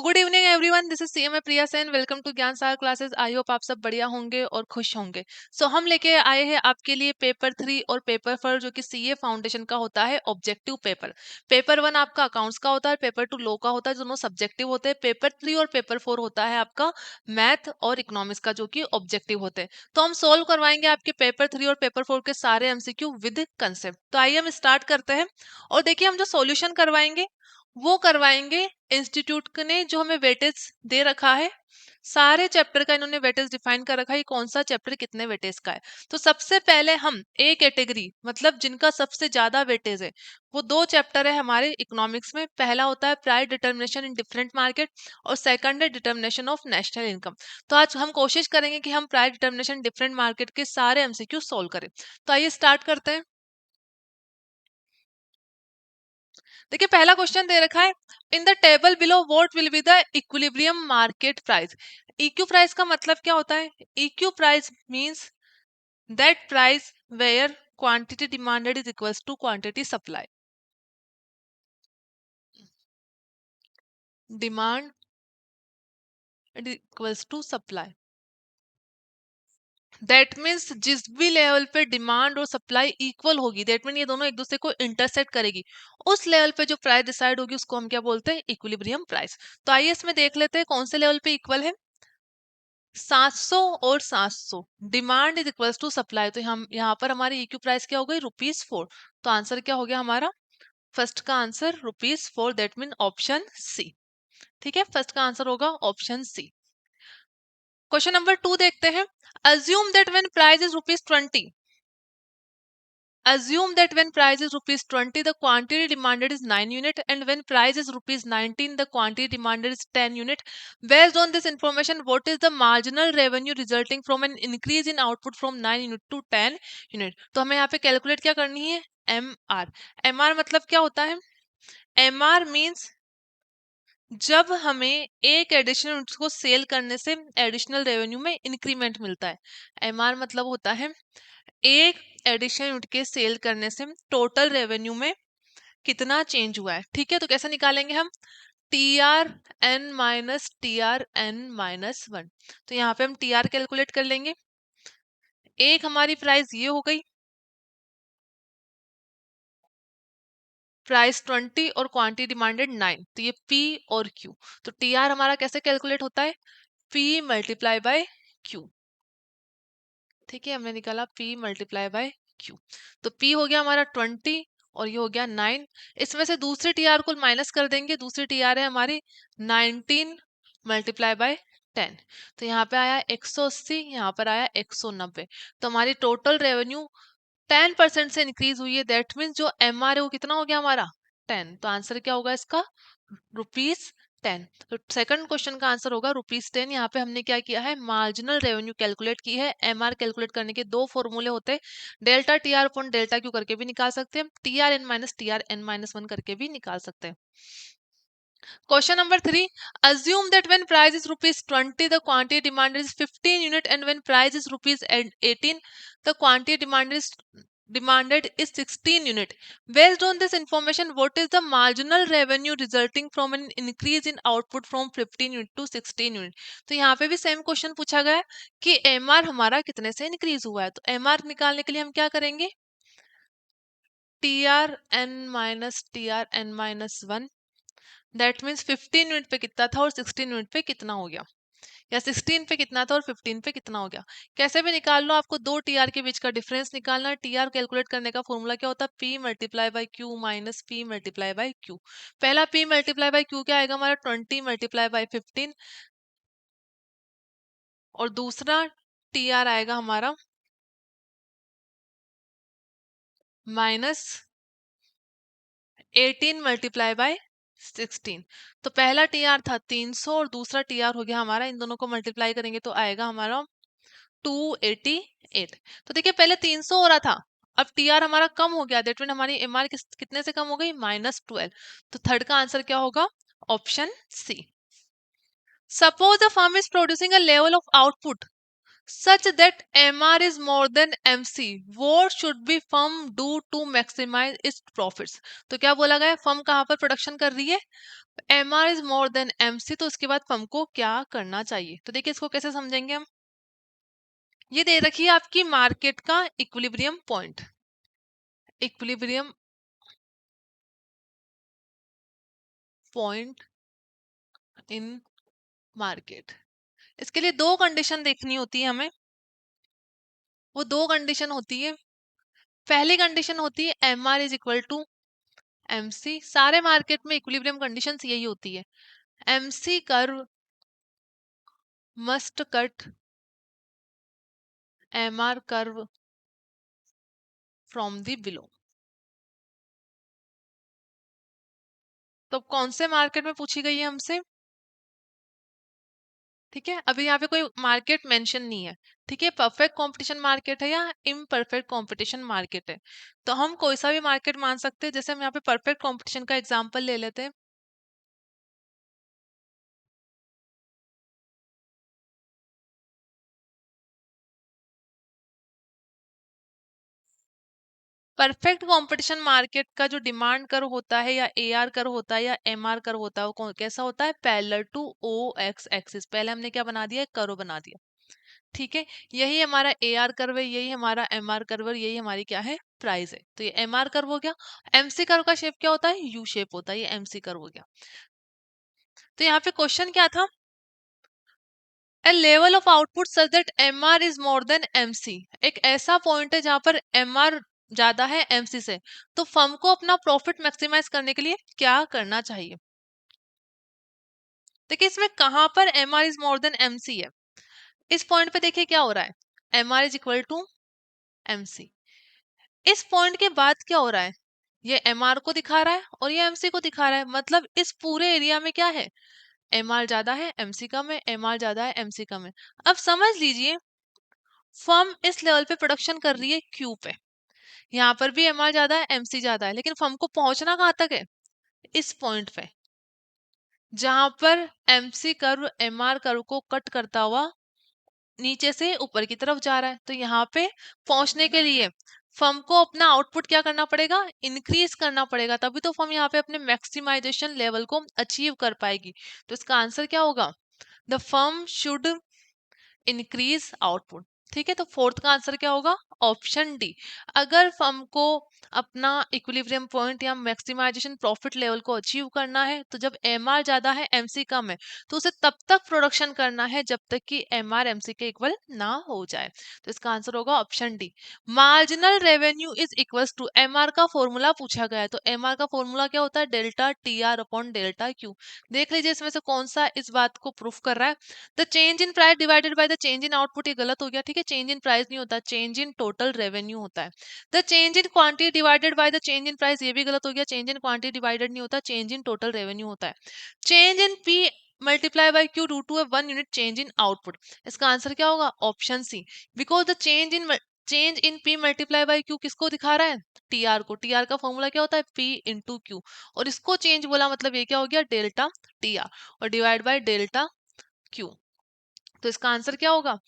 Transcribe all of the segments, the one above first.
Good evening everyone, this is CMA Priya Sen. Welcome to Gyan Sagar classes. I hope आप सब बढ़िया होंगे और खुश होंगे। हम लेके आए हैं आपके लिए पेपर 3 और पेपर 4 जो कि सीए फाउंडेशन का होता है ऑब्जेक्टिव पेपर। पेपर 1 आपका अकाउंट्स का होता है, पेपर 2 लॉ का होता है, दोनों सब्जेक्टिव होते हैं। पेपर 3 और पेपर 4 होता है आपका मैथ और इकोनॉमिक्स का, जो कि ऑब्जेक्टिव होते हैं। तो हम सोल्व करवाएंगे आपके पेपर 3 और पेपर 4 के सारे एमसीक्यू विद कंसेप्ट। तो आइए हम स्टार्ट करते हैं। और देखिए, हम जो सॉल्यूशन करवाएंगे वो करवाएंगे इंस्टीट्यूट ने जो हमें वेटेज दे रखा है। सारे चैप्टर का इन्होंने वेटेज डिफाइन कर रखा है, कौन सा चैप्टर कितने वेटेज का है। तो सबसे पहले हम ए कैटेगरी, मतलब जिनका सबसे ज्यादा वेटेज है, वो दो चैप्टर है हमारे इकोनॉमिक्स में। पहला होता है price determination in different market और सेकंड है डिटर्मिनेशन ऑफ नेशनल इनकम। तो आज हम कोशिश करेंगे कि हम प्राइस डिटर्मिनेशन डिफरेंट मार्केट के सारे एमसीक्यू सोल्व करें। तो आइए स्टार्ट करते हैं। देखिए, पहला क्वेश्चन दे रखा है, in the table below what will be the equilibrium market price. EQ price का मतलब क्या होता है? EQ price means that price where quantity demanded is equals to quantity supply. Demand equals to supply, that means जिस भी level पे demand और supply equal होगी, दैट मीन ये दोनों एक दूसरे को इंटरसेक्ट करेगी, उस लेवल पे जो प्राइस डिसाइड होगी उसको हम क्या बोलते हैं? Equilibrium price. तो आइए इसमें देख लेते हैं कौन से लेवल पे इक्वल है। 700 और 700, demand is equals to supply. तो हम यहाँ पर हमारी इक्यू प्राइस क्या हो गई? ₹4। तो आंसर क्या हो गया हमारा? फर्स्ट का answer ₹4, that mean option C. ठीक है, फर्स्ट का आंसर होगा ऑप्शन सी। क्वेश्चन नंबर 2 देखते हैं। Assume that when price is ₹20, assume that when price is ₹20, the quantity demanded is 9 unit, and when price is ₹19, the quantity demanded is 10 unit. Based on this information, what is the marginal revenue resulting from an increase in output from 9 unit to 10 unit? तो हमें यहाँ पे calculate क्या करनी है? MR। MR मतलब क्या होता है? MR मीन्स जब हमें एक एडिशनल यूनिट को सेल करने से एडिशनल रेवेन्यू में इंक्रीमेंट मिलता है। MR मतलब होता है एक एडिशनल यूनिट के सेल करने से टोटल रेवेन्यू में कितना चेंज हुआ है। ठीक है, तो कैसे निकालेंगे हम? TRN minus TRN-1। तो यहाँ पे हम TR कैलकुलेट कर लेंगे। एक हमारी प्राइस ये हो गई, प्राइस 20 और क्वांटिटी डिमांडेड 9, तो ये P और Q। तो TR हमारा कैसे कैलकुलेट होता है? P multiply by Q। ठीक है, हमने निकाला P मल्टीप्लाई बाय Q। तो P हो गया हमारा 20 और ये हो गया 9। इसमें से दूसरी TR को माइनस कर देंगे। दूसरी TR है हमारी 19 मल्टीप्लाई बाय 10। तो यहाँ पे आया 180, यहाँ पर आया 190। तो हमारी टोटल रेवेन्यू 10% से इंक्रीज हुई है। दैट मीन्स जो MR है वो कितना हो गया हमारा? 10। तो आंसर क्या होगा इसका? ₹10। तो सेकंड क्वेश्चन का आंसर होगा ₹10। यहाँ पे हमने क्या किया है? मार्जिनल रेवेन्यू कैलकुलेट की है। MR कैलकुलेट करने के दो फॉर्मूले होते हैं, delta TR upon delta Q करके भी निकाल सकते हैं, TRN माइनस TRN-1 करके भी निकाल सकते हैं। Question number 3. Assume that when price is ₹20, the quantity demanded is 15 unit, and when price is ₹18, the quantity demanded is 16 unit. Based on this information, what is the marginal revenue resulting from an increase in output from 15 unit to 16 unit? तो यहाँ पे भी same question पूछा गया है कि MR हमारा कितने से इंक्रीज हुआ है। तो MR निकालने के लिए हम क्या करेंगे? TRN minus TRN-1, that means 15 unit पे कितना था और 16 यूनिट पे कितना हो गया, या 16 पे कितना था और 15 पे कितना हो गया। कैसे भी निकाल लो, आपको दो TR के बीच का डिफरेंस निकालना है। TR कैलकुलेट करने का फॉर्मूला क्या होता है? P multiply by Q minus P multiply by Q। पहला P मल्टीप्लाई बाई Q क्या आएगा हमारा? 20 मल्टीप्लाई बाई 15, और दूसरा TR आएगा हमारा माइनस 18 मल्टीप्लाई बाय 16। तो पहला TR था 300 और दूसरा TR हो गया हमारा, इन दोनों को मल्टीप्लाई करेंगे तो आएगा हमारा 288। तो देखिए, पहले 300 हो रहा था, अब TR हमारा कम हो गया, दैट मीन हमारी MR कितने से कम हो गई? -12। तो थर्ड का आंसर क्या होगा? Option C. Suppose the firm is producing a level of output such that MR is more than MC, what should be firm do to maximize its profits? तो क्या बोला गया, फर्म कहाँ पर प्रोडक्शन कर रही है, MR is more than MC, तो उसके बाद फर्म को क्या करना चाहिए? तो देखिए इसको कैसे समझेंगे हम। ये दे रखी है आपकी मार्केट का equilibrium point, equilibrium point in market. इसके लिए दो कंडीशन देखनी होती है हमें, वो दो कंडीशन होती है। पहली कंडीशन होती है MR is equal to MC, सारे मार्केट में इक्विलिब्रियम कंडीशंस यही होती है। MC curve must cut MR curve from the below. तो कौन से मार्केट में पूछी गई है हमसे, ठीक है, अभी यहाँ पे कोई मार्केट मेंशन नहीं है, ठीक है, परफेक्ट कंपटीशन मार्केट है या इम्परफेक्ट कंपटीशन मार्केट है। तो हम कोई सा भी मार्केट मान सकते हैं, जैसे हम यहाँ पे परफेक्ट कंपटीशन का एग्जांपल ले लेते हैं। परफेक्ट कंपटीशन मार्केट का जो डिमांड कर्व होता है या AR कर्व होता है या MR कर्व होता है, वो कैसा होता है, पैरेलल टू OX एक्सिस। पहले हमने क्या बना दिया, कर्व बना दिया, ठीक है। यही हमारा AR कर्व है, यही हमारा MR कर्व है, यही हमारी क्या है, प्राइस है। तो ये MR कर्व हो गया। MC कर्व का शेप क्या होता है, यू शेप होता है, ये MC कर्व हो गया। तो यहाँ पे क्वेश्चन क्या था, A level of output such that MR is more than MC, एक ऐसा पॉइंट है जहां पर MR ज्यादा है MC से, तो फर्म को अपना प्रॉफिट मैक्सिमाइज करने के लिए क्या करना चाहिए। देखिए इसमें कहां पर MR is more than MC है, इस पॉइंट पे देखिए क्या हो रहा है, MR is equal to MC। इस पॉइंट के बाद क्या हो रहा है, ये MR को दिखा रहा है और ये MC को दिखा रहा है, मतलब इस पूरे एरिया में क्या है, MR ज्यादा है MC कम है, MR ज्यादा है MC कम है। अब समझ लीजिए फर्म इस लेवल पे प्रोडक्शन कर रही है Q पे, यहाँ पर भी MR ज्यादा है MC ज्यादा है, लेकिन फर्म को पहुंचना कहाँ तक है, इस पॉइंट पे, जहां पर MC कर्व MR कर्व को कट करता हुआ नीचे से ऊपर की तरफ जा रहा है। तो यहाँ पे पहुंचने के लिए फर्म को अपना आउटपुट क्या करना पड़ेगा, इंक्रीज करना पड़ेगा, तभी तो फर्म यहाँ पे अपने मैक्सिमाइजेशन लेवल को अचीव कर पाएगी। तो इसका आंसर क्या होगा, the firm should increase output. ठीक है, तो फोर्थ का आंसर क्या होगा, ऑप्शन डी। अगर फर्म को अपना इक्विलिब्रियम पॉइंट या मैक्सिमाइजेशन प्रॉफिट लेवल को अचीव करना है, तो जब MR ज्यादा है MC कम है, तो उसे तब तक प्रोडक्शन करना है जब तक कि MR MC के इक्वल ना हो जाए। तो इसका आंसर होगा option D. Marginal revenue is equals to, MR का फॉर्मूला पूछा गया है, तो MR का फॉर्मूला क्या होता है, delta TR upon delta Q। देख लीजिए इसमें से कौन सा इस बात को प्रूफ कर रहा है, the change in price divided by the change in output, ये गलत हो गया, ठीक है, चेंज इन प्राइस नहीं होता, चेंज इन टोटल रेवेन्यू होता है। The change in quantity divided by the change in price, ये भी गलत हो गया, चेंज इन क्वांटिटी डिवाइडेड नहीं होता, चेंज इन टोटल रेवेन्यू होता है। Change in P multiply by Q due to a 1 unit change in output. इसका आंसर क्या होगा, option C, because the change in P multiply by Q किसको दिखा रहा है, TR को। TR का फॉर्मूला क्या होता है, P इंटू Q, और इसको चेंज बोला, मतलब ये क्या हो गया, डेल्टा TR, और डिवाइड बाय डेल्टा Q। तो इसका आंसर क्या होगा,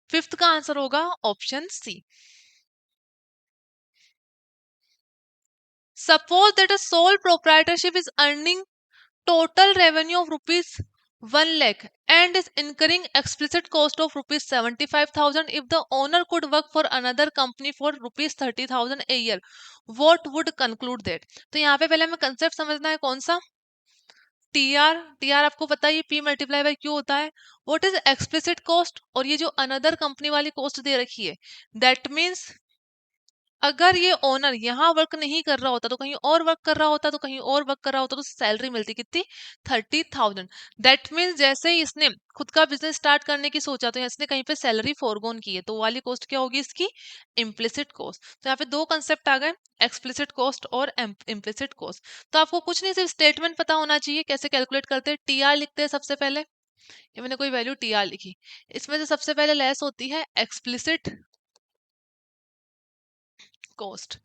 फिफ्थ का आंसर होगा option C. Suppose that a sole proprietorship is earning total revenue of rupees 1 lakh and is incurring explicit cost of rupees 75,000, if the owner could work for another company for rupees 30,000 a year, what would conclude that? तो यहाँ पे पहले हमें concept समझना है, कौन सा, TR आपको पता है ये P मल्टीप्लाई बाय Q होता है। व्हाट इज एक्सप्लिसिट कॉस्ट, और ये जो अनदर कंपनी वाली कॉस्ट दे रखी है, दैट मीन्स अगर ये ओनर यहाँ वर्क नहीं कर रहा होता तो कहीं और वर्क कर रहा होता, तो कहीं और वर्क कर रहा होता, तो सैलरी मिलती कितनी, 30,000। दैट मीन्स जैसे ही इसने खुद का बिजनेस स्टार्ट करने की सोचा, तो इसने कहीं पे सैलरी फोरगोन की है, तो वो वाली कॉस्ट क्या होगी इसकी, इम्प्लिसिट कॉस्ट। तो यहाँ पे दो कंसेप्ट आ गए, एक्सप्लिसिट कॉस्ट और इम्प्लिसिट कॉस्ट। तो आपको कुछ नहीं, सिर्फ स्टेटमेंट पता होना चाहिए कैसे कैलकुलेट करते हैं। TR लिखते हैं सबसे पहले, ये मैंने कोई वैल्यू TR लिखी, इसमें से सबसे पहले लेस होती है एक्सप्लिसिट कॉस्ट।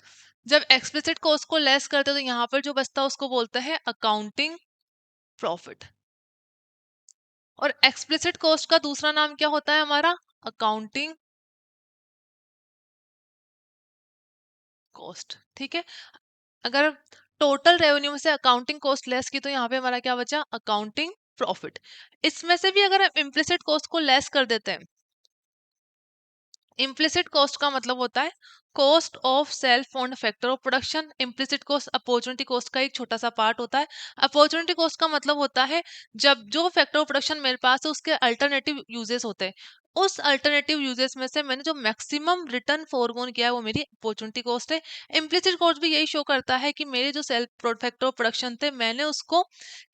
जब एक्सप्लिसिट कॉस्ट को लेस करते हैं तो यहाँ पर जो बचता है उसको बोलते हैं अकाउंटिंग प्रॉफिट। और एक्सप्लिसिट कॉस्ट का दूसरा नाम क्या होता है हमारा, अकाउंटिंग कॉस्ट। ठीक है, अगर टोटल रेवेन्यू में से अकाउंटिंग कॉस्ट लेस की तो यहाँ पे हमारा क्या बचा, अकाउंटिंग प्रॉफिट। इसमें से भी अगर हम इम्प्लिसिट कॉस्ट को लेस कर देते हैं, इम्प्लिसिट कॉस्ट का मतलब होता है cost of self fund factor of production. Implicit cost opportunity cost का एक छोटा सा पार्ट होता है। अपॉर्चुनिटी कॉस्ट का मतलब होता है जब जो फैक्टर ऑफ प्रोडक्शन मेरे पास है उसके अल्टरनेटिव यूजेस होते हैं, उस अल्टरनेटिव यूजेस में से मैंने जो मैक्सिमम रिटर्न फोरगोन किया है वो मेरी अपॉर्चुनिटी कॉस्ट है। इम्प्लिसिट कॉस्ट भी यही शो करता है कि मेरे जो सेल्फ फैक्टर ऑफ प्रोडक्शन थे मैंने उसको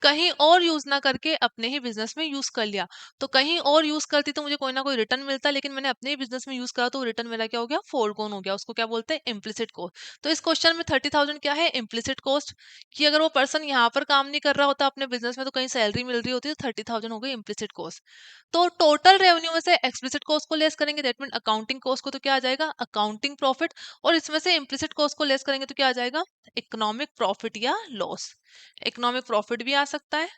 कहीं और यूज ना करके अपने ही बिजनेस में यूज कर लिया। तो कहीं और यूज करती तो मुझे कोई ना कोई रिटर्न मिलता, लेकिन मैंने अपने ही बिजनेस में यूज करा तो रिटर्न मेरा क्या हो गया, फोरगोन हो गया। उसको क्या बोलते हैं, इम्प्लिसिट कॉस्ट। तो इस क्वेश्चन में 30,000 क्या है, इम्प्लिसिट कॉस्ट। कि अगर वो पर्सन यहाँ पर काम नहीं कर रहा होता अपने बिजनेस में तो कहीं सैलरी मिल रही होती तो 30,000 हो गई इम्प्लिसिट कॉस्ट। तो टोटल रेवेन्यू में से एक्सप्लिसिट कॉस्ट को लेस करेंगे, दैट मीन अकाउंटिंग कॉस्ट को, तो क्या आ जाएगा, अकाउंटिंग प्रॉफिट। और इसमें से इम्प्लिसिट कॉस्ट को लेस करेंगे तो क्या आ जाएगा, इकोनॉमिक प्रॉफिट या लॉस। इकोनॉमिक प्रॉफिट भी आ सकता है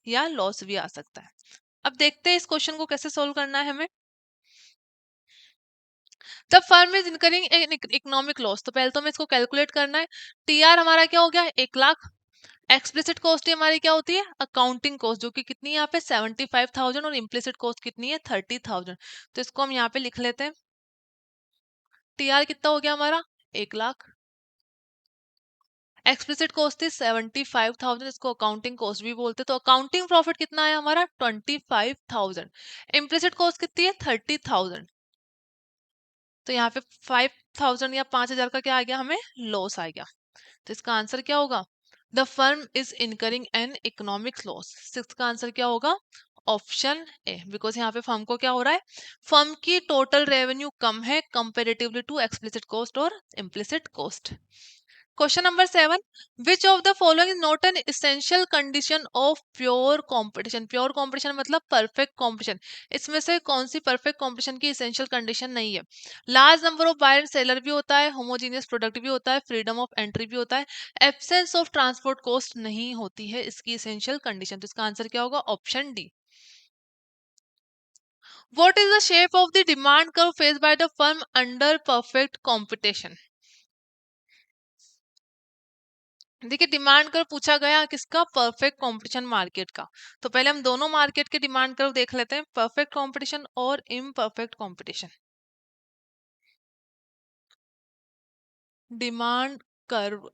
या लॉस भी आ सकता है। अब देखते हैं इस क्वेश्चन को कैसे सोल्व करना है हमें। The firm is incurring economic loss, तो पहले तो हमें इसको कैलकुलेट करना है। टीआर हमारा क्या हो गया, 1 लाख। एक्सप्लिसिट कॉस्ट ही हमारी क्या होती है, अकाउंटिंग कॉस्ट, जो कि कितनी है यहाँ पे 75,000, और इम्प्लिसिट कॉस्ट कितनी है 30,000। तो इसको हम यहाँ पे लिख लेते हैं। टीआर कितना हो गया हमारा, 1 लाख। एक्सप्लिसिट कॉस्ट थी 75,000, इसको अकाउंटिंग कॉस्ट भी बोलते हैं। तो अकाउंटिंग प्रॉफिट कितना है हमारा 25,000। इम्प्लिसिट कॉस्ट कितनी है 30,000। तो यहाँ पे 5,000 या 5,000 का क्या आ गया, हमें लॉस आ गया। तो इसका आंसर क्या होगा, the firm is incurring an economic loss. Six का आंसर क्या होगा, ऑप्शन ए, बिकॉज यहाँ पे फर्म को क्या हो रहा है, फर्म की टोटल रेवेन्यू कम है कंपेरेटिवली टू एक्सप्लिसिट कॉस्ट और implicit cost. Question number 7, which of the following is not an essential condition of pure competition. Pure competition मतलब परफेक्ट कंपटीशन। इसमें से कौन सी परफेक्ट कंपटीशन की इसेंशियल कंडीशन नहीं है। Large number of buyer and seller भी होता है, होमोजीनियस प्रोडक्ट भी होता है, फ्रीडम ऑफ एंट्री भी होता है, एब्सेंस ऑफ ट्रांसपोर्ट कॉस्ट नहीं होती है इसकी इसेंशियल कंडीशन। तो इसका आंसर क्या होगा, option D. What is the shape of the demand curve face by the firm under perfect competition. देखिए डिमांड कर्व पूछा गया किसका, परफेक्ट कंपटीशन मार्केट का। तो पहले हम दोनों मार्केट के डिमांड कर्व देख लेते हैं, परफेक्ट कंपटीशन और imperfect competition. Demand curve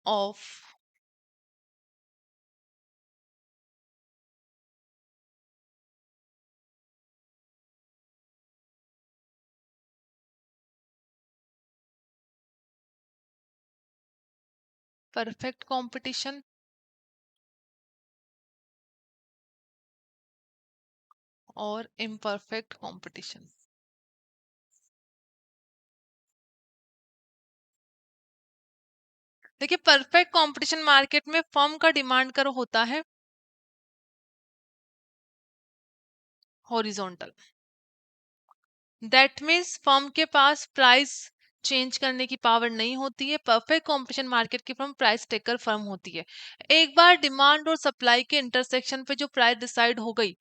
of perfect competition और इम्परफेक्ट कंपटीशन। देखिए परफेक्ट कंपटीशन मार्केट में फर्म का डिमांड कर्व होता है हॉरिजॉन्टल। दैट मीन्स फर्म के पास प्राइस चेंज करने की पावर नहीं होती है। परफेक्ट कंपटीशन मार्केट की फर्म प्राइस टेकर फर्म होती है। एक बार डिमांड और सप्लाई के इंटरसेक्शन पे जो प्राइस डिसाइड हो गई,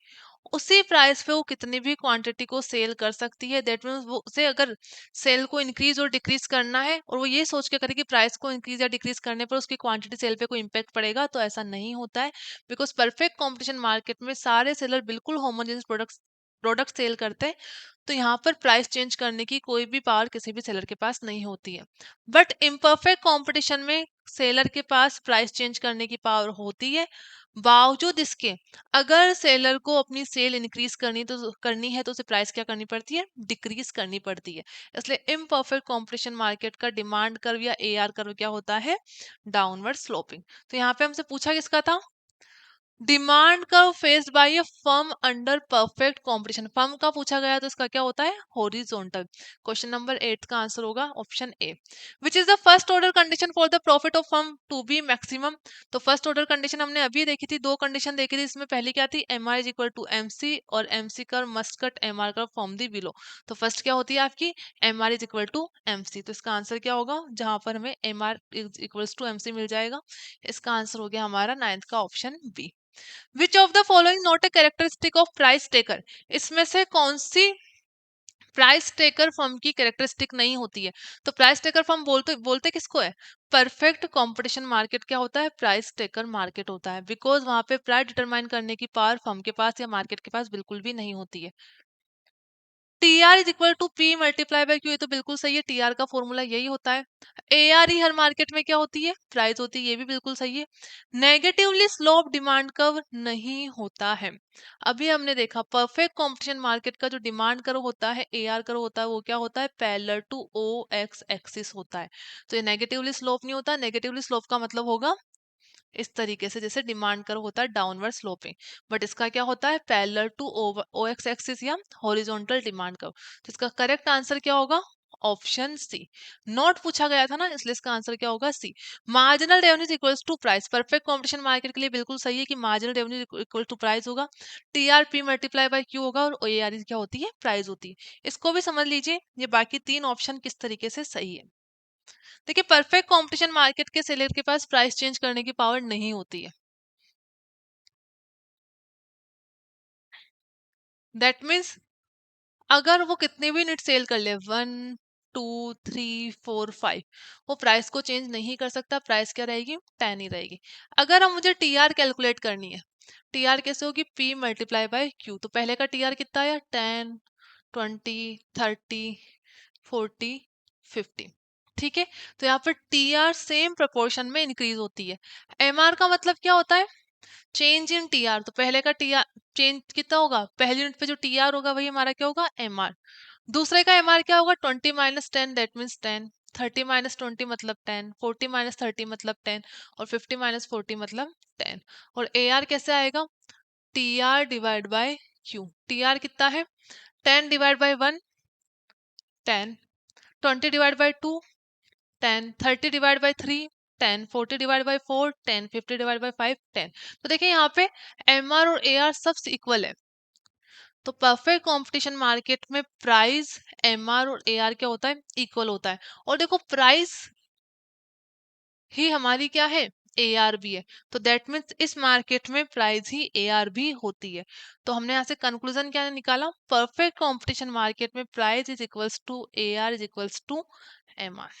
उसी प्राइस पे वो कितनी भी क्वांटिटी को सेल कर सकती है। दैट मीन्स वो उसे अगर सेल को इंक्रीज और डिक्रीज करना है और वो ये सोच के करे कि प्राइस को इंक्रीज या डिक्रीज करने पर उसकी क्वांटिटी सेल पे कोई इम्पैक्ट पड़ेगा, तो ऐसा नहीं होता है। बिकॉज परफेक्ट कंपटीशन मार्केट में सारे सेलर बिल्कुल होमोजेनियस प्रोडक्ट सेल करते हैं। तो यहाँ पर प्राइस चेंज करने की कोई भी पावर किसी भी सेलर के पास नहीं होती है। बट इम्परफेक्ट कंपटीशन में सेलर के पास प्राइस चेंज करने की पावर होती है। बावजूद इसके अगर सेलर को अपनी सेल इंक्रीज करनी है तो उसे प्राइस क्या करनी पड़ती है, डिक्रीज करनी पड़ती है। इसलिए इम्परफेक्ट कंपटीशन मार्केट का डिमांड कर्व या एआर कर्व क्या होता है, डाउनवर्ड स्लोपिंग। तो यहाँ पे हमसे पूछा किसका था, demand curve faced by a firm under perfect competition. Firm का पूछा गया तो इसका क्या होता है, हॉरिजॉन्टल। क्वेश्चन नंबर 8 का आंसर होगा option A. Which is the first order condition for the profit of firm to be maximum. तो फर्स्ट ऑर्डर कंडीशन हमने अभी देखी थी, दो कंडीशन देखी थी। इसमें पहली क्या थी, M R is equal to M C, और M C curve must cut M R curve from the below. तो फर्स्ट क्या होती है आपकी, M R is equal to M C. तो इसका आंसर क्या होगा, जहां पर हमें M R is equal to M C मिल जाएगा। इसका आंसर हो गया हमारा 9th का option B. Which of the following not a characteristic of price taker, इसमें से कौन सी प्राइस टेकर फर्म की कैरेक्टरिस्टिक नहीं होती है? तो प्राइस टेकर फर्म बोलते बोलते किसको है? परफेक्ट कंपटीशन मार्केट क्या होता है? प्राइस टेकर मार्केट होता है, बिकॉज वहां पे प्राइस डिटरमाइन करने की पावर फर्म के पास या मार्केट के पास बिल्कुल भी नहीं होती है। T R is equal to P multiply by Q, ये तो बिल्कुल सही है, टी आर का फॉर्मूला यही होता है। A are he her market में क्या होती है? प्राइस होती है, ये भी बिल्कुल सही है। नेगेटिवली स्लोप डिमांड कर्व नहीं होता है। अभी हमने देखा परफेक्ट कंपटीशन मार्केट का जो डिमांड कर्व होता है, ए आर कर्व होता है, वो क्या होता है? Parallel to O X axis होता है। तो ये नेगेटिवली स्लोप नहीं होता। नेगेटिवली स्लोप का मतलब होगा इस तरीके से, जैसे डिमांड कर्व होता है डाउनवर्ड स्लोपिंग, बट इसका क्या होता है? Parallel to O X axis या हॉरिजॉन्टल डिमांड कर्व। तो इसका करेक्ट आंसर क्या होगा? Option C. नॉट पूछा गया था ना, इसलिए इसका आंसर क्या होगा? C. Marginal revenue equals to price, perfect competition market के लिए बिल्कुल सही है कि marginal revenue equal to price होगा। टीआरपी मल्टीप्लाई बाय क्यू होगा, और एआर क्या होती है? प्राइस होती है। इसको भी समझ लीजिए, ये बाकी तीन ऑप्शन किस तरीके से सही है। देखिए परफेक्ट कंपटीशन मार्केट के सेलर के पास प्राइस चेंज करने की पावर नहीं होती है। दैट मीन्स अगर वो कितने भी यूनिट सेल कर ले, 1 2 3 4 5, वो प्राइस को चेंज नहीं कर सकता। प्राइस क्या रहेगी? 10 ही रहेगी। अगर हम मुझे टी आर कैलकुलेट करनी है, टी आर कैसे होगी? P multiply by Q. तो पहले का टी आर कितना आया? 10 20 30 40 50। ठीक है, तो यहाँ पर टी आर सेम प्रोपोर्शन में इंक्रीज होती है। एम आर का मतलब क्या होता है? चेंज इन टी आर। तो पहले का टी आर चेंज कितना होगा? पहली यूनिट पे जो टी आर होगा वही हमारा क्या होगा? M R. दूसरे का एम आर क्या होगा? 20 - 10, दैट मीन्स 10। 30 - 20 मतलब 10। 40 - 30 मतलब 10। और 50 - 40 मतलब 10। और ए आर कैसे आएगा? T R divide by Q. T R कितना है? 10 divide by 1 10, 20 divide by 2 10, 30 divide by 3 10, 40 divide by 4 10, 50 divide by 5 10। तो देखिए यहाँ पे एम आर और ए आर सब इक्वल है। तो परफेक्ट कंपटीशन मार्केट में प्राइस, एम आर और ए आर क्या होता है? इक्वल होता है। और देखो प्राइस ही हमारी क्या है? ए आर भी है। तो दैट मीन्स इस मार्केट में प्राइस ही ए आर भी होती है। तो हमने यहाँ से कंक्लूजन क्या निकाला? परफेक्ट कंपटीशन मार्केट में price is equals to A R is equals to M R.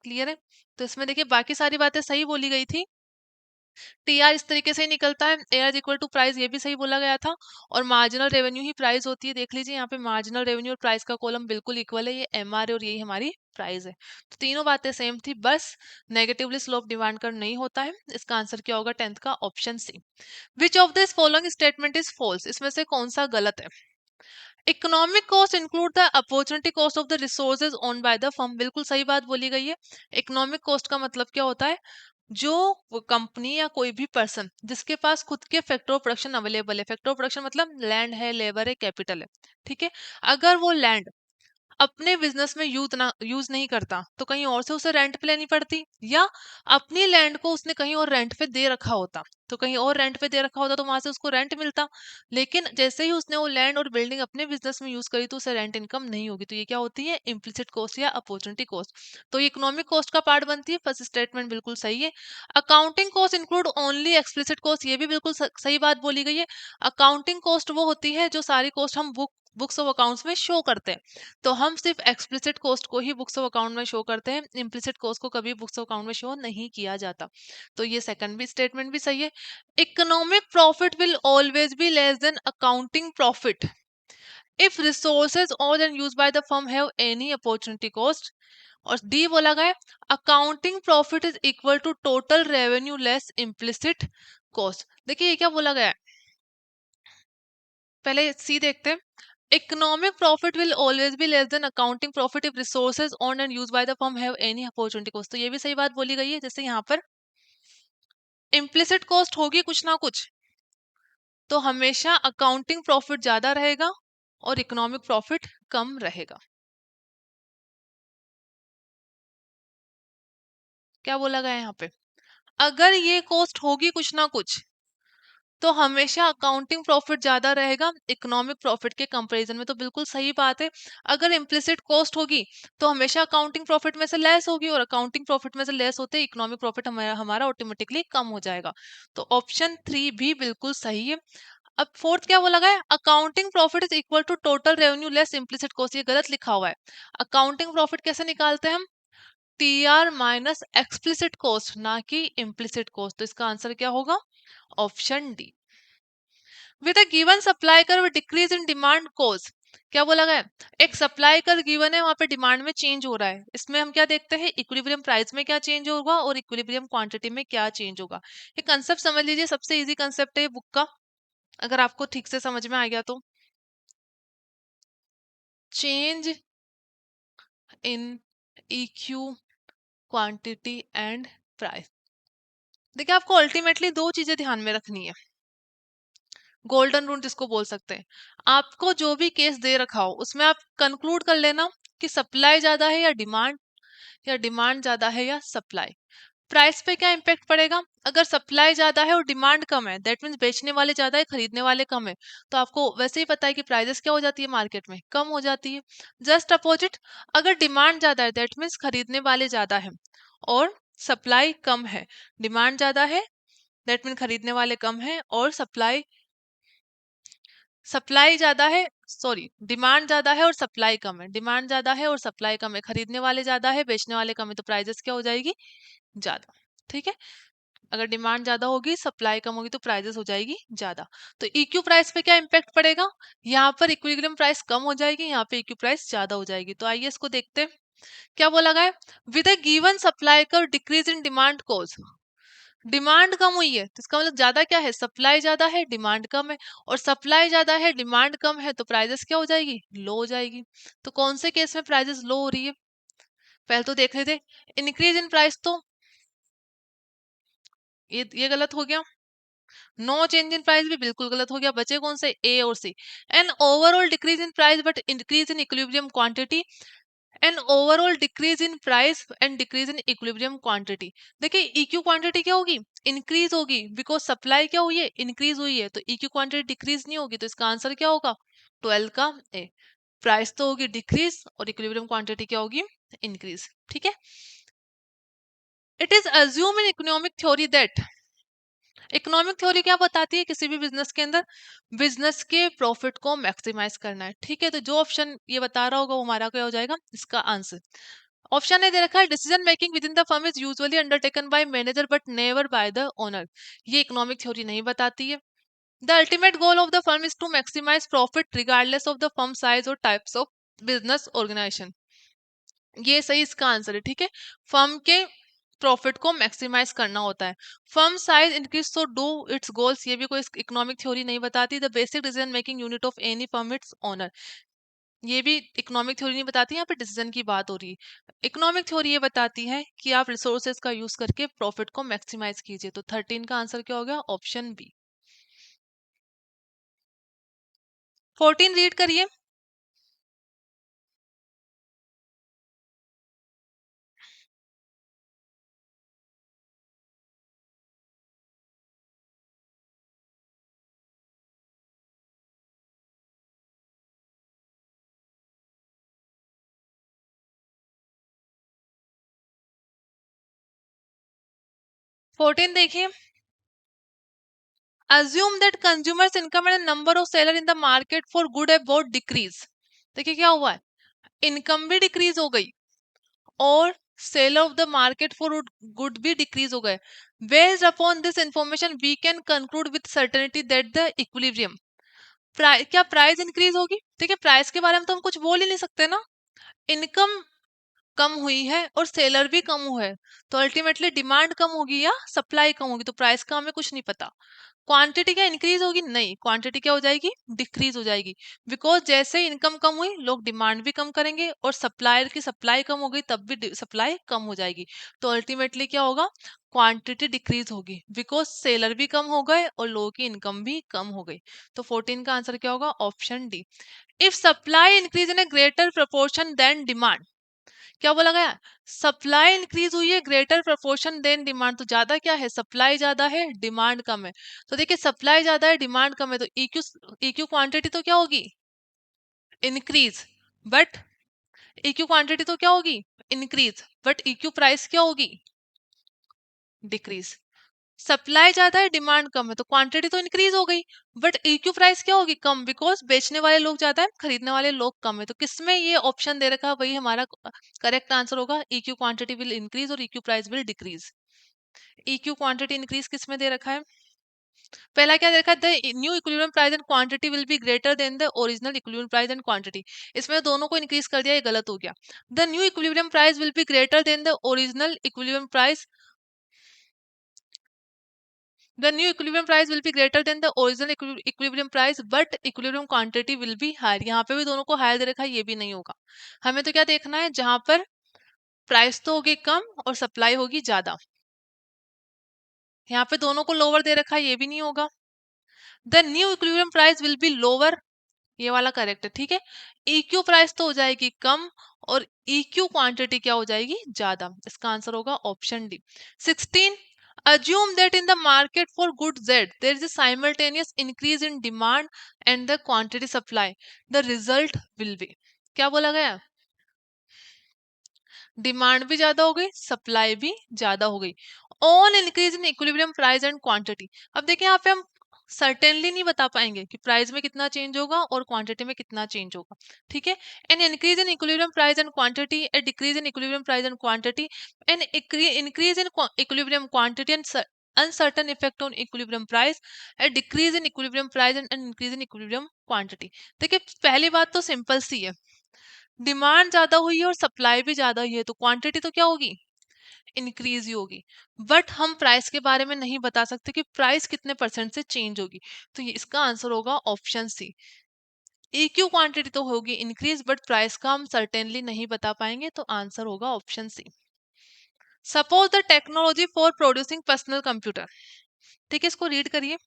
Clear है? तो इसमें देखिए बाकी सारी बातें सही बोली गई थी। टी आर इस तरीके से ही निकलता है, A R equal to price, ये भी सही बोला गया था। और मार्जिनल रेवेन्यू ही प्राइस होती है। देख लीजिए यहाँ पे मार्जिनल रेवेन्यू और प्राइस का कॉलम बिल्कुल इक्वल है, ये एम आर है और यही हमारी प्राइस है। तो तीनों बातें सेम थी, बस नेगेटिवली स्लोप डिमांड कर नहीं होता है। इसका आंसर क्या होगा? 10th का option C. Which of this following statement is false, इसमें से कौन सा गलत है? Economic cost include the opportunity cost of the resources owned by the firm, बिल्कुल सही बात बोली गई है। इकोनॉमिक कॉस्ट का मतलब क्या होता है? जो कंपनी या कोई भी पर्सन जिसके पास खुद के फैक्टर ऑफ प्रोडक्शन अवेलेबल है, फैक्टर ऑफ प्रोडक्शन मतलब लैंड है, लेबर है, कैपिटल है, ठीक है, अगर वो लैंड अपने बिजनेस में यूज नहीं करता तो कहीं और से उसे रेंट पे लेनी पड़ती, या अपनी लैंड को उसने कहीं और रेंट पे दे रखा होता, तो कहीं और रेंट पे दे रखा होता तो वहां से उसको रेंट मिलता। लेकिन जैसे ही उसने वो लैंड और बिल्डिंग अपने बिजनेस में यूज करी तो उसे रेंट इनकम नहीं होगी। तो ये क्या होती है? इम्प्लिसिट कॉस्ट या अपॉर्चुनिटी कॉस्ट। तो ये इकोनॉमिक कॉस्ट का पार्ट बनती है। फर्स्ट स्टेटमेंट बिल्कुल सही है। Accounting cost include only explicit cost, ये भी बिल्कुल सही बात बोली गई है। अकाउंटिंग कॉस्ट वो होती है जो सारी कॉस्ट हम बुक्स ऑफ अकाउंट्स में शो करते हैं। तो हम सिर्फ एक्सप्लिसिट कॉस्ट को ही बुक्स ऑफ अकाउंट में शो करते हैं, इम्प्लिसिट कॉस्ट को कभी बुक्स ऑफ अकाउंट में शो नहीं किया जाता। तो ये सेकंड भी स्टेटमेंट भी सही है। Economic profit will always be less than accounting profit if resources और then use by the firm have any opportunity cost. और डी बोला गया accounting profit is equal to total revenue less implicit cost. देखिए ये क्या बोला गया है, पहले सी देखते हैं। Economic profit will always be less than accounting profit if resources owned and used by the firm have any opportunity cost। तो ये भी सही बात बोली गई है। जैसे यहाँ पर implicit cost होगी कुछ ना कुछ, तो हमेशा अकाउंटिंग प्रॉफिट ज्यादा रहेगा और इकोनॉमिक प्रॉफिट कम रहेगा। क्या बोला गया है यहाँ पे? अगर ये कॉस्ट होगी कुछ ना कुछ, तो हमेशा अकाउंटिंग प्रॉफिट ज्यादा रहेगा इकोनॉमिक प्रॉफिट के कंपैरिजन में, तो बिल्कुल सही बात है। अगर इम्प्लिसिट कॉस्ट होगी तो हमेशा अकाउंटिंग प्रॉफिट में से लेस होगी, और अकाउंटिंग प्रॉफिट में से लेस होते इकोनॉमिक प्रॉफिट हमारा ऑटोमेटिकली कम हो जाएगा। तो ऑप्शन 3 भी बिल्कुल सही है। अब फोर्थ क्या बोला गया, accounting profit is equal to total revenue less implicit cost, ये गलत लिखा हुआ है। अकाउंटिंग प्रॉफिट कैसे निकालते हैं हम, टीआर माइनस एक्सप्लिसिट कॉस्ट, ना कि इम्प्लिसिट कॉस्ट। तो इसका आंसर क्या होगा, option D. With a given supply curve decrease in demand cause, क्या बोला गया, एक सप्लाई कर्व गिवन है, वहां पे डिमांड में चेंज हो रहा है। इसमें हम क्या देखते हैं, इक्विलिब्रियम प्राइस में क्या चेंज होगा और इक्विलिब्रियम क्वांटिटी में क्या चेंज होगा। ये कंसेप्ट समझ लीजिए, सबसे इजी कंसेप्ट है ये बुक का, अगर आपको ठीक से समझ में आ गया तो। Change in EQ quantity and price. देखिए आपको अल्टीमेटली दो चीजें ध्यान में रखनी है, गोल्डन रूल जिसको बोल सकते हैं। आपको जो भी केस दे रखा हो उसमें आप कंक्लूड कर लेना कि सप्लाई ज्यादा है या डिमांड ज्यादा है या सप्लाई। प्राइस पे क्या इम्पेक्ट पड़ेगा, अगर सप्लाई ज्यादा है और डिमांड कम है, दैट मीन्स बेचने वाले ज्यादा है खरीदने वाले कम है, तो आपको वैसे ही पता है कि प्राइसेस क्या हो जाती है मार्केट में, कम हो जाती है। जस्ट अपोजिट, अगर डिमांड ज्यादा है दैट मीन्स खरीदने वाले ज्यादा है और सप्लाई कम है, डिमांड ज्यादा है दैट मीन खरीदने वाले कम है और सप्लाई ज्यादा है, सॉरी डिमांड ज्यादा है और सप्लाई कम है, डिमांड ज्यादा है और सप्लाई कम है, खरीदने वाले ज्यादा है बेचने वाले कम है, तो प्राइसेस क्या हो जाएगी, ज्यादा। ठीक है, अगर डिमांड ज्यादा होगी सप्लाई कम होगी तो प्राइसेस हो जाएगी ज्यादा। तो EQ प्राइस पे क्या इम्पैक्ट पड़ेगा, यहाँ पर इक्विलिब्रियम प्राइस कम हो जाएगी, यहाँ पे EQ प्राइस ज्यादा हो जाएगी। तो आइए इसको देखते हैं, क्या बोला गया, विद अ गिवन सप्लाई का decrease in demand cause, demand कम हुई है तो इसका मतलब ज्यादा क्या है, सप्लाई ज्यादा है डिमांड कम है, और सप्लाई ज्यादा है डिमांड कम है तो प्राइसेस क्या हो जाएगी, लो हो जाएगी। तो कौन से केस में प्राइसेस लो हो रही है, पहले तो देख रहे थे इंक्रीज इन प्राइस, तो ये गलत हो गया, नो चेंज इन प्राइस भी बिल्कुल गलत हो गया, बचे कौन से, ए और C. An overall decrease in price but increase in equilibrium quantity, an overall decrease in price and decrease in equilibrium quantity. देखिए EQ क्वांटिटी क्या होगी, इंक्रीज होगी, बिकॉज सप्लाई क्या हुई है, इंक्रीज हुई है, तो EQ क्वांटिटी डिक्रीज नहीं होगी, तो इसका आंसर क्या होगा, 12 का ए। प्राइस तो होगी डिक्रीज और इक्विलिब्रियम क्वांटिटी क्या होगी, इंक्रीज। ठीक है, it is assume in economic theory that, economic theory क्या बताती है, किसी भी बिजनेस के अंदर बिजनेस के प्रॉफिट को मैक्सिमाइज करना है। ठीक है, तो जो ऑप्शन ये बता रहा होगा वो हमारा क्या हो जाएगा, इसका आंसर। ऑप्शन ए दे रखा है, decision making with the firm is usually undertaken by manager but never by the owner, ये इकोनॉमिक थ्योरी नहीं बताती है। The ultimate goal of the firm is to maximise profit regardless of the firm size और types of business organisation, ये सही इसका answer है। ठीक है, फर्म के प्रॉफिट को मैक्सिमाइज करना होता है, फर्म साइज इंक्रीज तो डू इट्स गोल्स, ये भी कोई इकोनॉमिक थ्योरी नहीं बताती। The basic decision making unit of any firm its owner, ये भी इकोनॉमिक थ्योरी नहीं बताती, यहाँ पे डिसीजन की बात हो रही है। इकोनॉमिक थ्योरी ये बताती है कि आप रिसोर्सेज का यूज करके प्रॉफिट को मैक्सिमाइज कीजिए। तो 13 का आंसर क्या हो गया, ऑप्शन बी। 14 रीड करिए। 14 देखिए, assume that consumers income and the number of seller in the market for good have both decrease। देखिए क्या हुआ है, इनकम भी डिक्रीज हो गई और sale of the market for good भी डिक्रीज हो गए। Based upon this information we can conclude with certainty that the equilibrium, क्या प्राइस इंक्रीज होगी, ठीक है, प्राइस के बारे में तो हम कुछ बोल ही नहीं सकते ना, इनकम कम हुई है और सेलर भी कम हुआ है, तो अल्टीमेटली डिमांड कम होगी या सप्लाई कम होगी, तो प्राइस का हमें कुछ नहीं पता। क्वांटिटी क्या इंक्रीज होगी, नहीं, क्वांटिटी क्या हो जाएगी, डिक्रीज हो जाएगी, बिकॉज जैसे इनकम कम हुई लोग डिमांड भी कम करेंगे और सप्लायर की सप्लाई कम हो गई तब भी सप्लाई कम हो जाएगी, तो अल्टीमेटली क्या होगा, क्वांटिटी डिक्रीज होगी बिकॉज सेलर भी कम हो गए और लोगों की इनकम भी कम हो गई। तो 14 का आंसर क्या होगा, option D. If supply increase in a greater proportion than demand, क्या बोला गया? सप्लाई इंक्रीज हुई है ग्रेटर प्रोपोर्शन देन डिमांड। तो ज्यादा क्या है? सप्लाई ज्यादा है, डिमांड कम है। तो देखिए सप्लाई ज्यादा है, डिमांड कम है, तो इक्यू क्वांटिटी तो क्या होगी? इंक्रीज। बट इक्यू क्वांटिटी तो क्या होगी? इंक्रीज। बट इक्यू प्राइस क्या होगी? डिक्रीज। सप्लाई ज्यादा है, डिमांड कम है, तो क्वांटिटी तो इंक्रीज हो गई, बट इक्यू प्राइस क्या होगी? कम, बिकॉज बेचने वाले लोग ज्यादा है, खरीदने वाले लोग कम है। तो किसमें ये ऑप्शन दे रखा है, वही हमारा करेक्ट आंसर होगा। इक्यू क्वांटिटी विल इंक्रीज और EQ price will decrease. EQ quantity increase किसमें दे रखा है? पहला क्या दे रखा है? The new equilibrium price and quantity will be greater than the original equilibrium price and quantity. इसमें दोनों को इंक्रीज कर दिया, ये गलत हो गया। The new equilibrium price will be greater than the original equilibrium price. The new equilibrium price will be greater than the original equilibrium price, but equilibrium quantity will be higher। यहाँ पे भी दोनों को हायर दे रखा है, ये भी नहीं होगा। हमें तो क्या देखना है? जहां पर प्राइस तो होगी कम और सप्लाई होगी ज्यादा। यहाँ पे दोनों को लोअर दे रखा है, ये भी नहीं होगा। The new equilibrium price will be lower, ये वाला करेक्ट है, ठीक है। EQ प्राइस तो हो जाएगी कम और EQ क्वांटिटी क्या हो जाएगी? ज्यादा। इसका आंसर होगा option D. 16, assume that in the market for good Z there is a simultaneous increase in demand and the quantity supply, the result will be। क्या बोला गया? डिमांड भी ज्यादा हो गई, सप्लाई भी ज्यादा हो गई। All increase in equilibrium price and quantity. अब देखिए यहाँ पे हम सर्टेनली नहीं बता पाएंगे कि प्राइस में कितना चेंज होगा और क्वांटिटी में कितना चेंज होगा, ठीक है। An increase in equilibrium price and quantity, A decrease in equilibrium price and quantity, an increase in equilibrium quantity and uncertain effect on equilibrium price, a decrease in equilibrium price and an increase in equilibrium quantity। देखिए पहली बात तो simple सी है, demand ज्यादा हुई है और supply भी ज्यादा हुई है, तो क्वांटिटी तो क्या होगी? इंक्रीज ही होगी। बट हम प्राइस के बारे में नहीं बता सकते कि प्राइस कितने परसेंट से चेंज होगी, तो ये इसका आंसर होगा ऑप्शन सी। EQ क्वांटिटी तो होगी इंक्रीज, बट प्राइस का हम सर्टेनली नहीं बता पाएंगे, तो आंसर होगा option C. Suppose the technology for producing personal computer, ठीक है, इसको रीड करिए।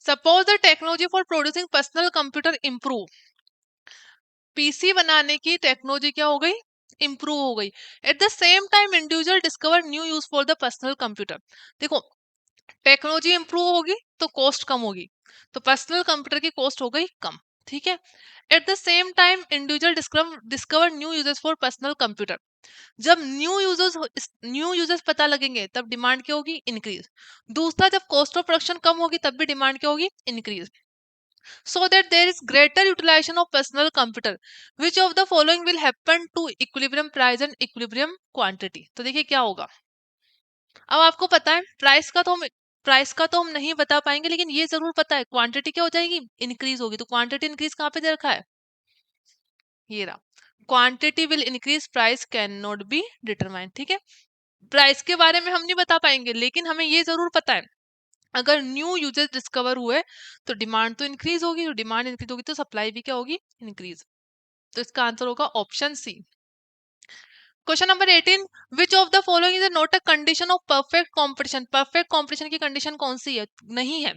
Suppose the technology for producing personal computer improve. PC बनाने की टेक्नोलॉजी क्या हो गई? इंप्रूव हो गई। At the same time individual discover new use for the personal computer. देखो टेक्नोलॉजी इंप्रूव होगी तो कॉस्ट कम होगी, तो पर्सनल कंप्यूटर की कॉस्ट हो गई कम, ठीक है। Eight the same time individual discover new users for personal computer. जब न्यू यूजर्स पता लगेंगे तब डिमांड क्या होगी? इंक्रीज। दूसरा, जब कॉस्ट ऑफ प्रोडक्शन कम होगी तब भी डिमांड क्या होगी? Increase. So that there is greater utilization of personal computer, which of the following will happen to equilibrium price and equilibrium quantity। तो देखिए क्या होगा। अब आपको पता है प्राइस का तो हम नहीं बता पाएंगे, लेकिन ये जरूर पता है क्वांटिटी क्या हो जाएगी? इंक्रीज होगी। तो क्वांटिटी इंक्रीज कहाँ पे दे रखा है? ये रहा। Quantity will increase, price can not be determine, ठीक है। प्राइस के बारे में हम नहीं बता पाएंगे, लेकिन हमें ये जरूर पता है अगर न्यू यूजर्स डिस्कवर हुए तो डिमांड तो इंक्रीज होगी, तो डिमांड इंक्रीज होगी तो सप्लाई भी क्या होगी? इंक्रीज। तो इसका आंसर होगा option C. Question number 18, which of the following is not a condition of perfect competition. Perfect competition की कंडीशन कौन सी है? नहीं है,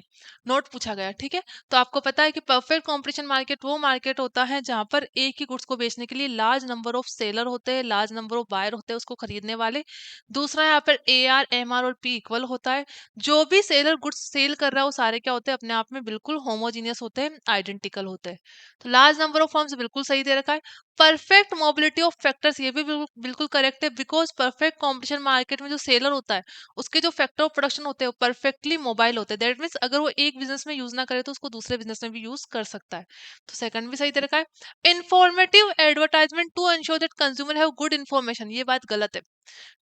नोट पूछा गया, ठीक है। तो आपको पता है कि परफेक्ट कॉम्पिटिशन मार्केट वो मार्केट होता है जहां पर एक ही गुड्स को बेचने के लिए लार्ज नंबर ऑफ सेलर होते हैं, लार्ज नंबर ऑफ बायर होते हैं उसको खरीदने वाले। दूसरा यहाँ पर AR MR और P इक्वल होता है। जो भी सेलर गुड्स सेल कर रहा है वो सारे क्या होते हैं? अपने आप में बिल्कुल होमोजीनियस होते हैं, आइडेंटिकल होते हैं। तो लार्ज नंबर ऑफ फर्म्स बिल्कुल सही दे रखा है। परफेक्ट मोबिलिटी ऑफ फैक्टर्स, ये भी बिल्कुल करेक्ट है, बिकॉज परफेक्ट कॉम्पिटिशन मार्केट में जो सेलर होता है उसके जो फैक्टर ऑफ प्रोडक्शन होते हैं वो परफेक्टली मोबाइल होते हैं। दैट मीन्स अगर वो एक बिजनेस में यूज ना करे तो उसको दूसरे बिजनेस में भी यूज कर सकता है। तो सेकंड भी सही दे रखा है। Informative advertisement to ensure that consumer have good information, ये बात गलत है,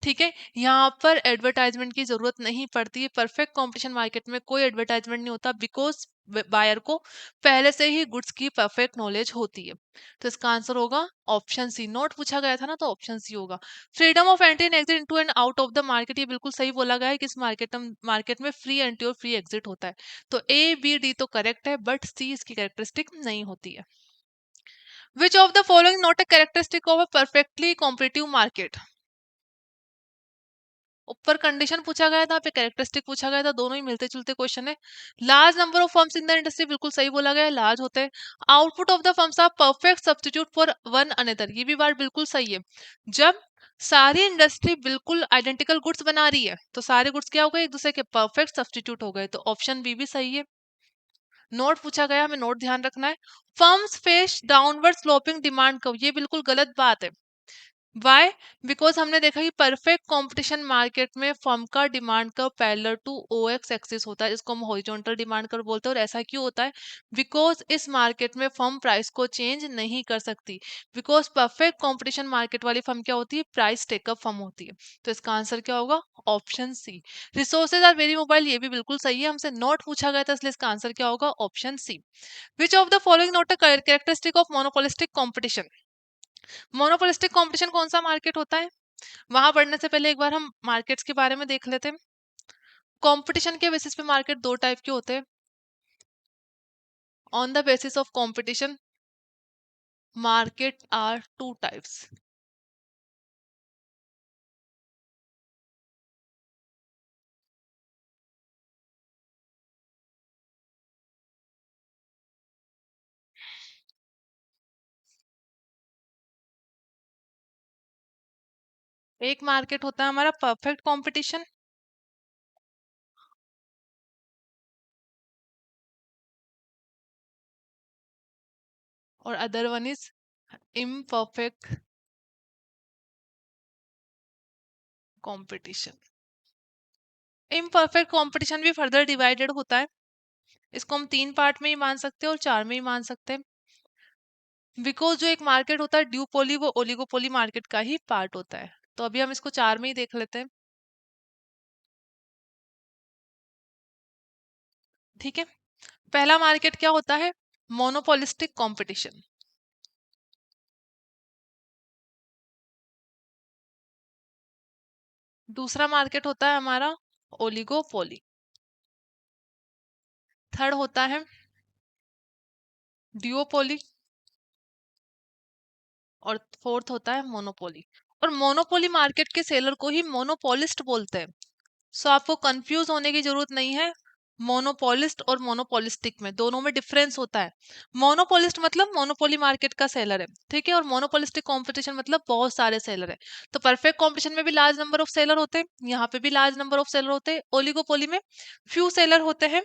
ठीक है। यहाँ पर एडवर्टाइजमेंट की जरूरत नहीं पड़ती है। परफेक्ट कॉम्पिटिशन मार्केट में कोई एडवर्टाइजमेंट नहीं होता, बिकॉज बायर को पहले से ही गुड्स की परफेक्ट नॉलेज होती है। तो इसका आंसर होगा ऑप्शन सी। नोट पूछा गया था ना, तो ऑप्शन सी होगा। Freedom of entry and exit into and out of the market, ये बिल्कुल सही बोला गया है कि इस मार्केट में फ्री एंट्री और फ्री एग्जिट होता है। तो ए बी डी तो करेक्ट है, बट सी इसकी कैरेक्टरिस्टिक नहीं होती है। विच of the following not a characteristic of a perfectly competitive market. ऊपर कंडीशन पूछा गया था, पे कैरेक्टरिस्टिक पूछा गया था, दोनों ही मिलते जुलते क्वेश्चन है। Large number of firms in the industry, बिल्कुल सही बोला गया है, लार्ज होते हैं। Output of the firms are perfect substitute for one another, ये भी बात बिल्कुल सही है। जब सारी इंडस्ट्री बिल्कुल आइडेंटिकल गुड्स बना रही है तो सारे गुड्स क्या हो गए, एक दूसरे के परफेक्ट सब्स्टिट्यूट हो गए। तो ऑप्शन बी भी सही है। नोट पूछा गया, हमें नोट ध्यान रखना है। Firms face downward sloping demand curve, ये बिल्कुल गलत बात है। वाई? बिकॉज हमने देखा कि परफेक्ट कंपटीशन मार्केट में फर्म का demand curve parallel to OX axis होता है, इसको हम हॉरिजॉन्टल डिमांड कर्व बोलते हैं। और ऐसा क्यों होता है? बिकॉज इस मार्केट में फर्म प्राइस को चेंज नहीं कर सकती। बिकॉज परफेक्ट कंपटीशन मार्केट वाली फर्म क्या होती है, प्राइस टेकअप फर्म होती है। तो इसका आंसर क्या होगा, option C. Resources are very mobile, ये भी बिल्कुल सही है, हमसे नॉट पूछा गया था, इसलिए इसका आंसर क्या होगा, option C. Which of the following not a characteristic of monopolistic competition. Monopolistic competition कौन सा मार्केट होता है? वहां पढ़ने से पहले एक बार हम मार्केट्स के बारे में देख लेते हैं। कंपटीशन के बेसिस पे मार्केट दो टाइप के होते हैं। On the basis of competition market are two types. एक मार्केट होता है हमारा परफेक्ट कंपटीशन, और other one is imperfect competition. Imperfect competition भी फर्दर डिवाइडेड होता है, इसको हम तीन पार्ट में ही मान सकते हैं और चार में ही मान सकते हैं। बिकॉज जो एक मार्केट होता है ड्यूपोली, वो ओलिगोपोली मार्केट का ही पार्ट होता है। तो अभी हम इसको चार में ही देख लेते हैं, ठीक है। पहला मार्केट क्या होता है, मोनोपोलिस्टिक कंपटीशन। दूसरा मार्केट होता है हमारा ओलिगोपोली। थर्ड होता है ड्यूओपोली। और फोर्थ होता है मोनोपोली। और मोनोपोली मार्केट के सेलर को ही मोनोपोलिस्ट बोलते हैं। सो आपको कंफ्यूज होने की जरूरत नहीं है। मोनोपोलिस्ट और मोनोपोलिस्टिक में दोनों में डिफरेंस होता है। मोनोपोलिस्ट मतलब मोनोपोली मार्केट का सेलर है, ठीक है। और मोनोपोलिस्टिक कंपटीशन मतलब बहुत सारे सेलर है। तो परफेक्ट कंपटीशन में भी लार्ज नंबर ऑफ सेलर होते हैं, यहाँ पे भी लार्ज नंबर ऑफ सेलर होते हैं। ओलिगोपोली में फ्यू सेलर होते हैं।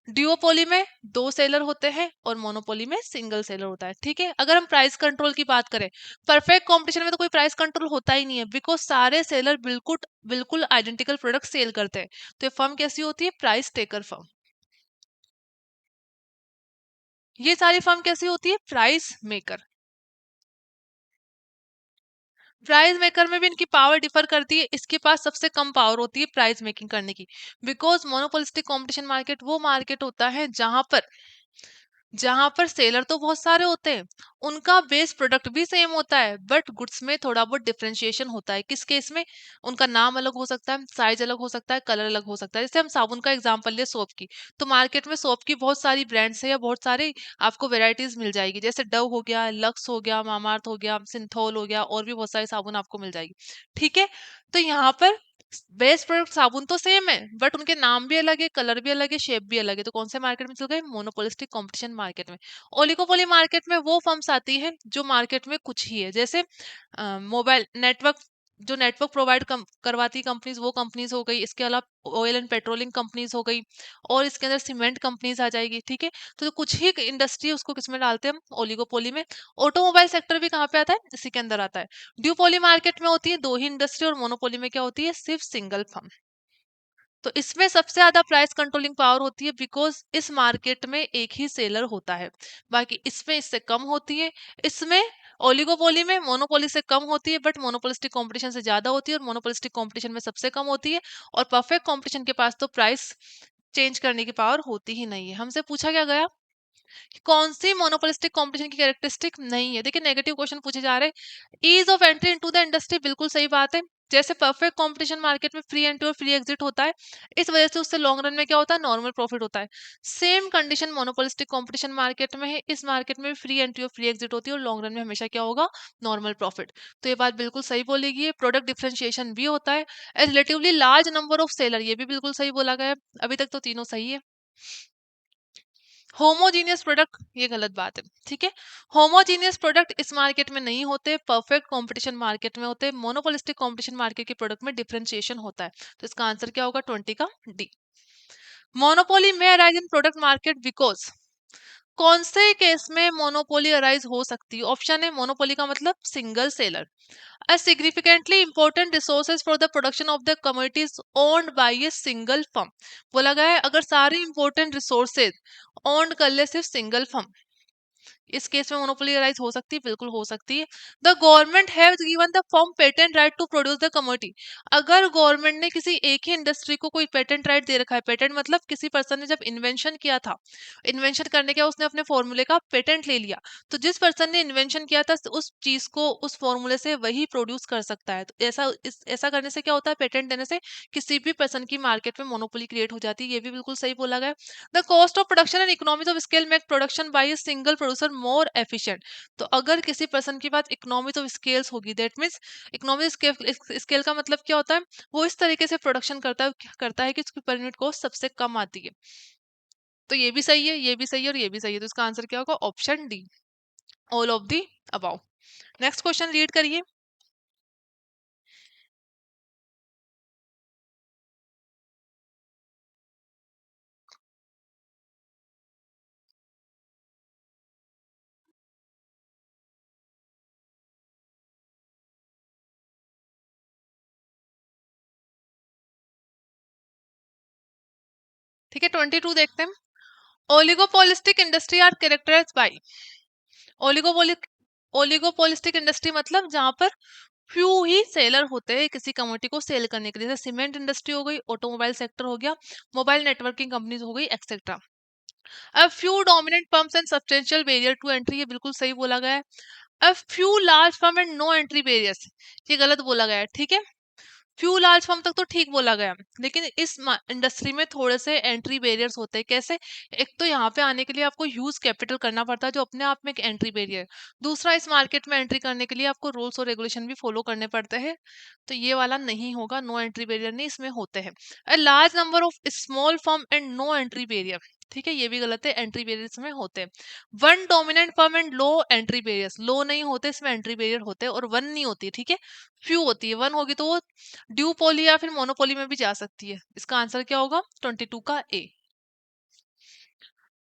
ड्यूओपोली में दो सेलर होते हैं और मोनोपोली में सिंगल सेलर होता है, ठीक है। अगर हम प्राइस कंट्रोल की बात करें, परफेक्ट कंपटीशन में तो कोई प्राइस कंट्रोल होता ही नहीं है, बिकॉज सारे सेलर बिल्कुल बिल्कुल आइडेंटिकल प्रोडक्ट सेल करते हैं। तो ये फर्म कैसी होती है, प्राइस टेकर फर्म। ये सारी फर्म कैसी होती है, प्राइस मेकर। प्राइस मेकर में भी इनकी पावर डिफर करती है, इसके पास सबसे कम पावर होती है प्राइस मेकिंग करने की। बिकॉज मोनोपोलिस्टिक कंपटीशन मार्केट वो मार्केट होता है जहां पर सेलर तो बहुत सारे होते हैं, उनका बेस प्रोडक्ट भी सेम होता है, बट गुड्स में थोड़ा बहुत डिफरेंशिएशन होता है। किस केस में? उनका नाम अलग हो सकता है, साइज अलग हो सकता है, कलर अलग हो सकता है। जैसे हम साबुन का एग्जांपल ले, सोप की, तो मार्केट में सोप की बहुत सारी ब्रांड्स है या बहुत सारे आपको वेराइटीज मिल जाएगी। जैसे डव हो गया, लक्स हो गया, मामाअर्थ हो गया, सिंथोल हो गया, और भी बहुत सारे साबुन आपको मिल जाएगी, ठीक है। तो यहाँ पर बेस्ट प्रोडक्ट साबुन तो सेम है, बट उनके नाम भी अलग है, कलर भी अलग है, शेप भी अलग है। तो कौन से मार्केट में चल गए, मोनोपोलिस्टिक कंपटीशन मार्केट में। ओलिगोपोली मार्केट में वो फर्म्स आती है जो मार्केट में कुछ ही है, जैसे मोबाइल नेटवर्क, जो नेटवर्क प्रोवाइड करवाती कंपनीज, वो कंपनीज हो गई। इसके अलावा ऑयल एंड पेट्रोलिंग कंपनीज हो गई, और इसके अंदर सीमेंट कंपनीज आ जाएगी, ठीक है। तो जो कुछ ही इंडस्ट्री उसको किसमें डालते हैं हम, ओलिगोपोली में। ऑटोमोबाइल सेक्टर भी कहाँ पे आता है, इसी के अंदर आता है। ड्यूपोली मार्केट में होती है दो ही इंडस्ट्री, और मोनोपोली में क्या होती है, सिर्फ सिंगल फर्म। तो इसमें सबसे ज्यादा प्राइस कंट्रोलिंग पावर होती है, बिकॉज इस मार्केट में एक ही सेलर होता है। बाकी इसमें इससे कम होती है। इसमें ओलिगोपोली में मोनोपोली से कम होती है, बट मोनोपोलिस्टिक कंपटीशन से ज्यादा होती है, और मोनोपोलिस्टिक कंपटीशन में सबसे कम होती है। और परफेक्ट कंपटीशन के पास तो प्राइस चेंज करने की पावर होती ही नहीं है। हमसे पूछा क्या गया कि कौन सी मोनोपोलिस्टिक कंपटीशन की कैरेक्टरिस्टिक नहीं है। देखिए नेगेटिव क्वेश्चन पूछे जा रहे हैं। Ease of entry into the industry, बिल्कुल सही बात है। जैसे परफेक्ट कंपटीशन मार्केट में फ्री एंट्री और फ्री एग्जिट होता है, इस वजह से उससे लॉन्ग रन में क्या होता है, नॉर्मल प्रॉफिट होता है। Same condition monopolistic competition market में है, इस मार्केट में फ्री एंट्री और फ्री एग्जिट होती है और लॉन्ग रन में हमेशा क्या होगा, नॉर्मल प्रॉफिट। तो ये बात बिल्कुल सही बोलेगी है। प्रोडक्ट डिफरेंशिएशन भी होता है। Relatively large number of seller, ये भी बिल्कुल सही बोला गया है। अभी तक तो तीनों सही है। होमोजीनियस प्रोडक्ट, ये गलत बात है, ठीक है। होमोजीनियस प्रोडक्ट इस मार्केट में नहीं होते, परफेक्ट कंपटीशन मार्केट में होते। मोनोपोलिस्टिक कंपटीशन मार्केट के प्रोडक्ट में डिफरेंशिएशन होता है। तो इसका आंसर क्या होगा, 20 का डी। मोनोपोली में arise in product market because, कौन से केस में मोनोपोली अराइज हो सकती है। ऑप्शन है, मोनोपोली का मतलब single seller. A significantly important resources for the production of the commodities owned by a single firm, बोला गया है अगर सारे इंपॉर्टेंट रिसोर्सेज ओन्ड कर ले सिर्फ सिंगल फर्म, इस केस में मोनोपोली राइज हो सकती है, बिल्कुल हो सकती है। The government have given the firm patent right to produce the commodity, अगर गवर्नमेंट ने किसी एक ही इंडस्ट्री को कोई पेटेंट राइट दे रखा है, पेटेंट मतलब किसी पर्सन ने जब इन्वेंशन किया था, इन्वेंशन करने के बाद उसने अपने फॉर्मूले का पेटेंट ले लिया, तो जिस पर्सन ने इन्वेंशन किया था उस चीज को उस फॉर्मूले से वही प्रोड्यूस कर सकता है। तो ऐसा करने से क्या होता है, पेटेंट देने से किसी भी पर्सन की मार्केट में मोनोपोली क्रिएट हो जाती है। ये भी बिल्कुल सही बोला गया। The cost of production and economies of scale make production by a single producer more efficient, तो अगर किसी पर्सन की बात इकोनॉमीज ऑफ स्केल्स होगी, दैट मीन्स इकोनॉमिक स्केल का मतलब क्या होता है, वो इस तरीके से प्रोडक्शन करता है कि उसकी पर यूनिट कॉस्ट सबसे कम आती है। तो ये भी सही है, ये भी सही है और ये भी सही है। तो इसका आंसर क्या होगा, option D, all of the above. Next question read करिए। ठीक है, 22 देखते हैं। Oligopolistic industry are characterized by, oligopolic oligopolistic industry मतलब जहां पर फ्यू ही सेलर होते हैं किसी कमोडिटी को सेल करने के लिए, जैसे सीमेंट इंडस्ट्री हो गई, ऑटोमोबाइल सेक्टर हो गया, मोबाइल नेटवर्किंग कंपनीज हो गई, एक्सेट्रा। अब few dominant firms and substantial barrier to entry, ये बिल्कुल सही बोला गया है। अब few large firm and no entry barriers, ये गलत बोला गया है, ठीक है। फ्यू लार्ज फर्म तक तो ठीक बोला गया, लेकिन इस इंडस्ट्री में थोड़े से एंट्री बैरियर्स होते हैं। कैसे, एक तो यहाँ पे आने के लिए आपको ह्यूज कैपिटल करना पड़ता है जो अपने आप में एक एंट्री बैरियर। दूसरा, इस मार्केट में एंट्री करने के लिए आपको रूल्स और रेगुलेशन भी फॉलो करने पड़ते हैं। तो ये वाला नहीं होगा, नो एंट्री बैरियर नहीं, इसमें होते हैं a large number of small firm and no entry barrier, ठीक है, ये भी गलत है, एंट्री बैरियर्स में होते हैं। One dominant firm and low entry barriers, low नहीं होते इसमें, एंट्री बैरियर होते हैं, और वन नहीं होती है, ठीक है। फ्यू होती है, वन होगी तो वो ड्यूपोली या फिर मोनोपोली में भी जा सकती है। इसका आंसर क्या होगा, 22 का ए।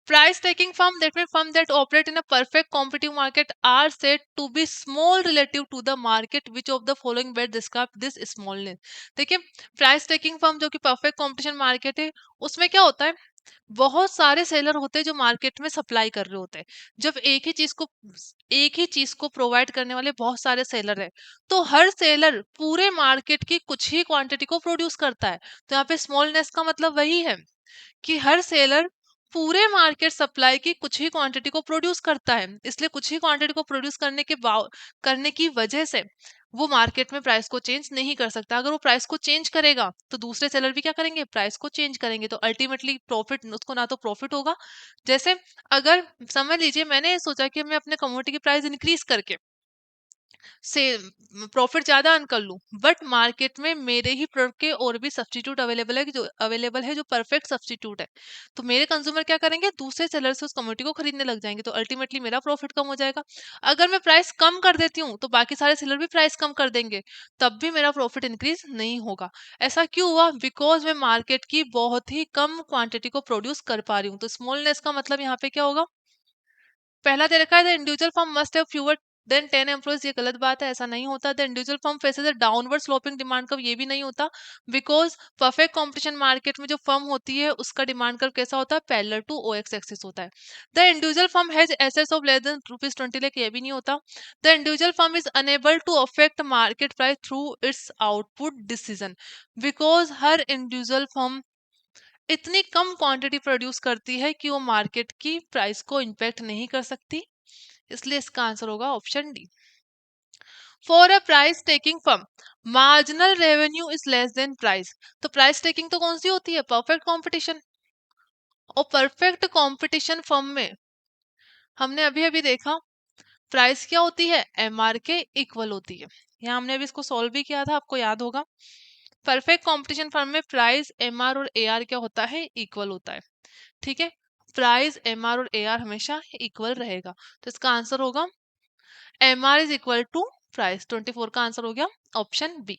Price taking firm, that means firm that operate in a perfect competitive market are said to be small relative to the market. Which of the following best describe this smallness? देखिए, price taking firm जो कि perfect competition market है, उसमें क्या होता है, बहुत सारे सेलर होते हैं जो मार्केट में सप्लाई कर रहे होते हैं। जब एक ही चीज को प्रोवाइड करने वाले बहुत सारे सेलर है, तो हर सेलर पूरे मार्केट की कुछ ही क्वांटिटी को प्रोड्यूस करता है। तो यहाँ पे स्मॉलनेस का मतलब वही है कि हर सेलर पूरे मार्केट सप्लाई की कुछ ही क्वांटिटी को प्रोड्यूस करता है, इसलिए कुछ ही क्वांटिटी को प्रोड्यूस करने की वजह से वो मार्केट में प्राइस को चेंज नहीं कर सकता। अगर वो प्राइस को चेंज करेगा तो दूसरे सेलर भी क्या करेंगे, प्राइस को चेंज करेंगे, तो अल्टीमेटली प्रॉफिट उसको ना तो प्रॉफिट होगा। जैसे अगर समझ लीजिए मैंने सोचा कि मैं अपने कमोडिटी की प्राइस इंक्रीज करके से प्रॉफिट ज्यादा अर्न कर लूं, बट मार्केट में मेरे ही प्रोडक्ट के और भी सब्स्टिट्यूट अवेलेबल है जो परफेक्ट सब्स्टिट्यूट है, तो मेरे कंज्यूमर क्या करेंगे, दूसरे सेलर से उस कमोडिटी को खरीदने लग जाएंगे, तो अल्टीमेटली मेरा प्रॉफिट कम हो जाएगा। अगर मैं प्राइस कम कर देती हूँ तो बाकी सारे सेलर भी प्राइस कम कर देंगे, तब भी मेरा प्रॉफिट इंक्रीज नहीं होगा। ऐसा क्यों हुआ, बिकॉज मैं मार्केट की बहुत ही कम क्वांटिटी को प्रोड्यूस कर पा रही हूँ। तो स्मॉलनेस का मतलब यहाँ पे क्या होगा, पहला दे रखा है the individual firm must have fewer than 10 employees, ये गलत बात है, ऐसा नहीं होता। The individual firm faces a downward sloping demand curve, ये भी नहीं होता, बिकॉज परफेक्ट कंपटीशन मार्केट में जो फर्म होती है उसका डिमांड कर्व कैसा होता है, पैरेलल टू ओएक्स एक्सिस होता है। The individual firm has assets of less than ₹20 lakh, ये भी नहीं होता। The individual firm is unable to affect market price through its output decision, because हर इंडिविजुअल फर्म इतनी कम क्वांटिटी प्रोड्यूस करती है कि वो मार्केट की प्राइस को इम्पैक्ट नहीं कर सकती, इसलिए इसका आंसर होगा option D. For a price taking firm marginal revenue is less then price. तो प्राइस टेकिंग तो कौन सी होती है? Perfect competition. और परफेक्ट कंपटीशन फर्म में हमने अभी अभी देखा प्राइस क्या होती है? एमआर के इक्वल होती है। यहाँ हमने अभी इसको सॉल्व भी किया था, आपको याद होगा। परफेक्ट कंपटीशन फर्म में प्राइस एमआर और एआर क्या होता है? इक्वल होता है। ठीक है, प्राइस एमआर और एआर हमेशा इक्वल रहेगा, तो इसका आंसर होगा MR is equal to price. 24 का आंसर हो गया ऑप्शन बी।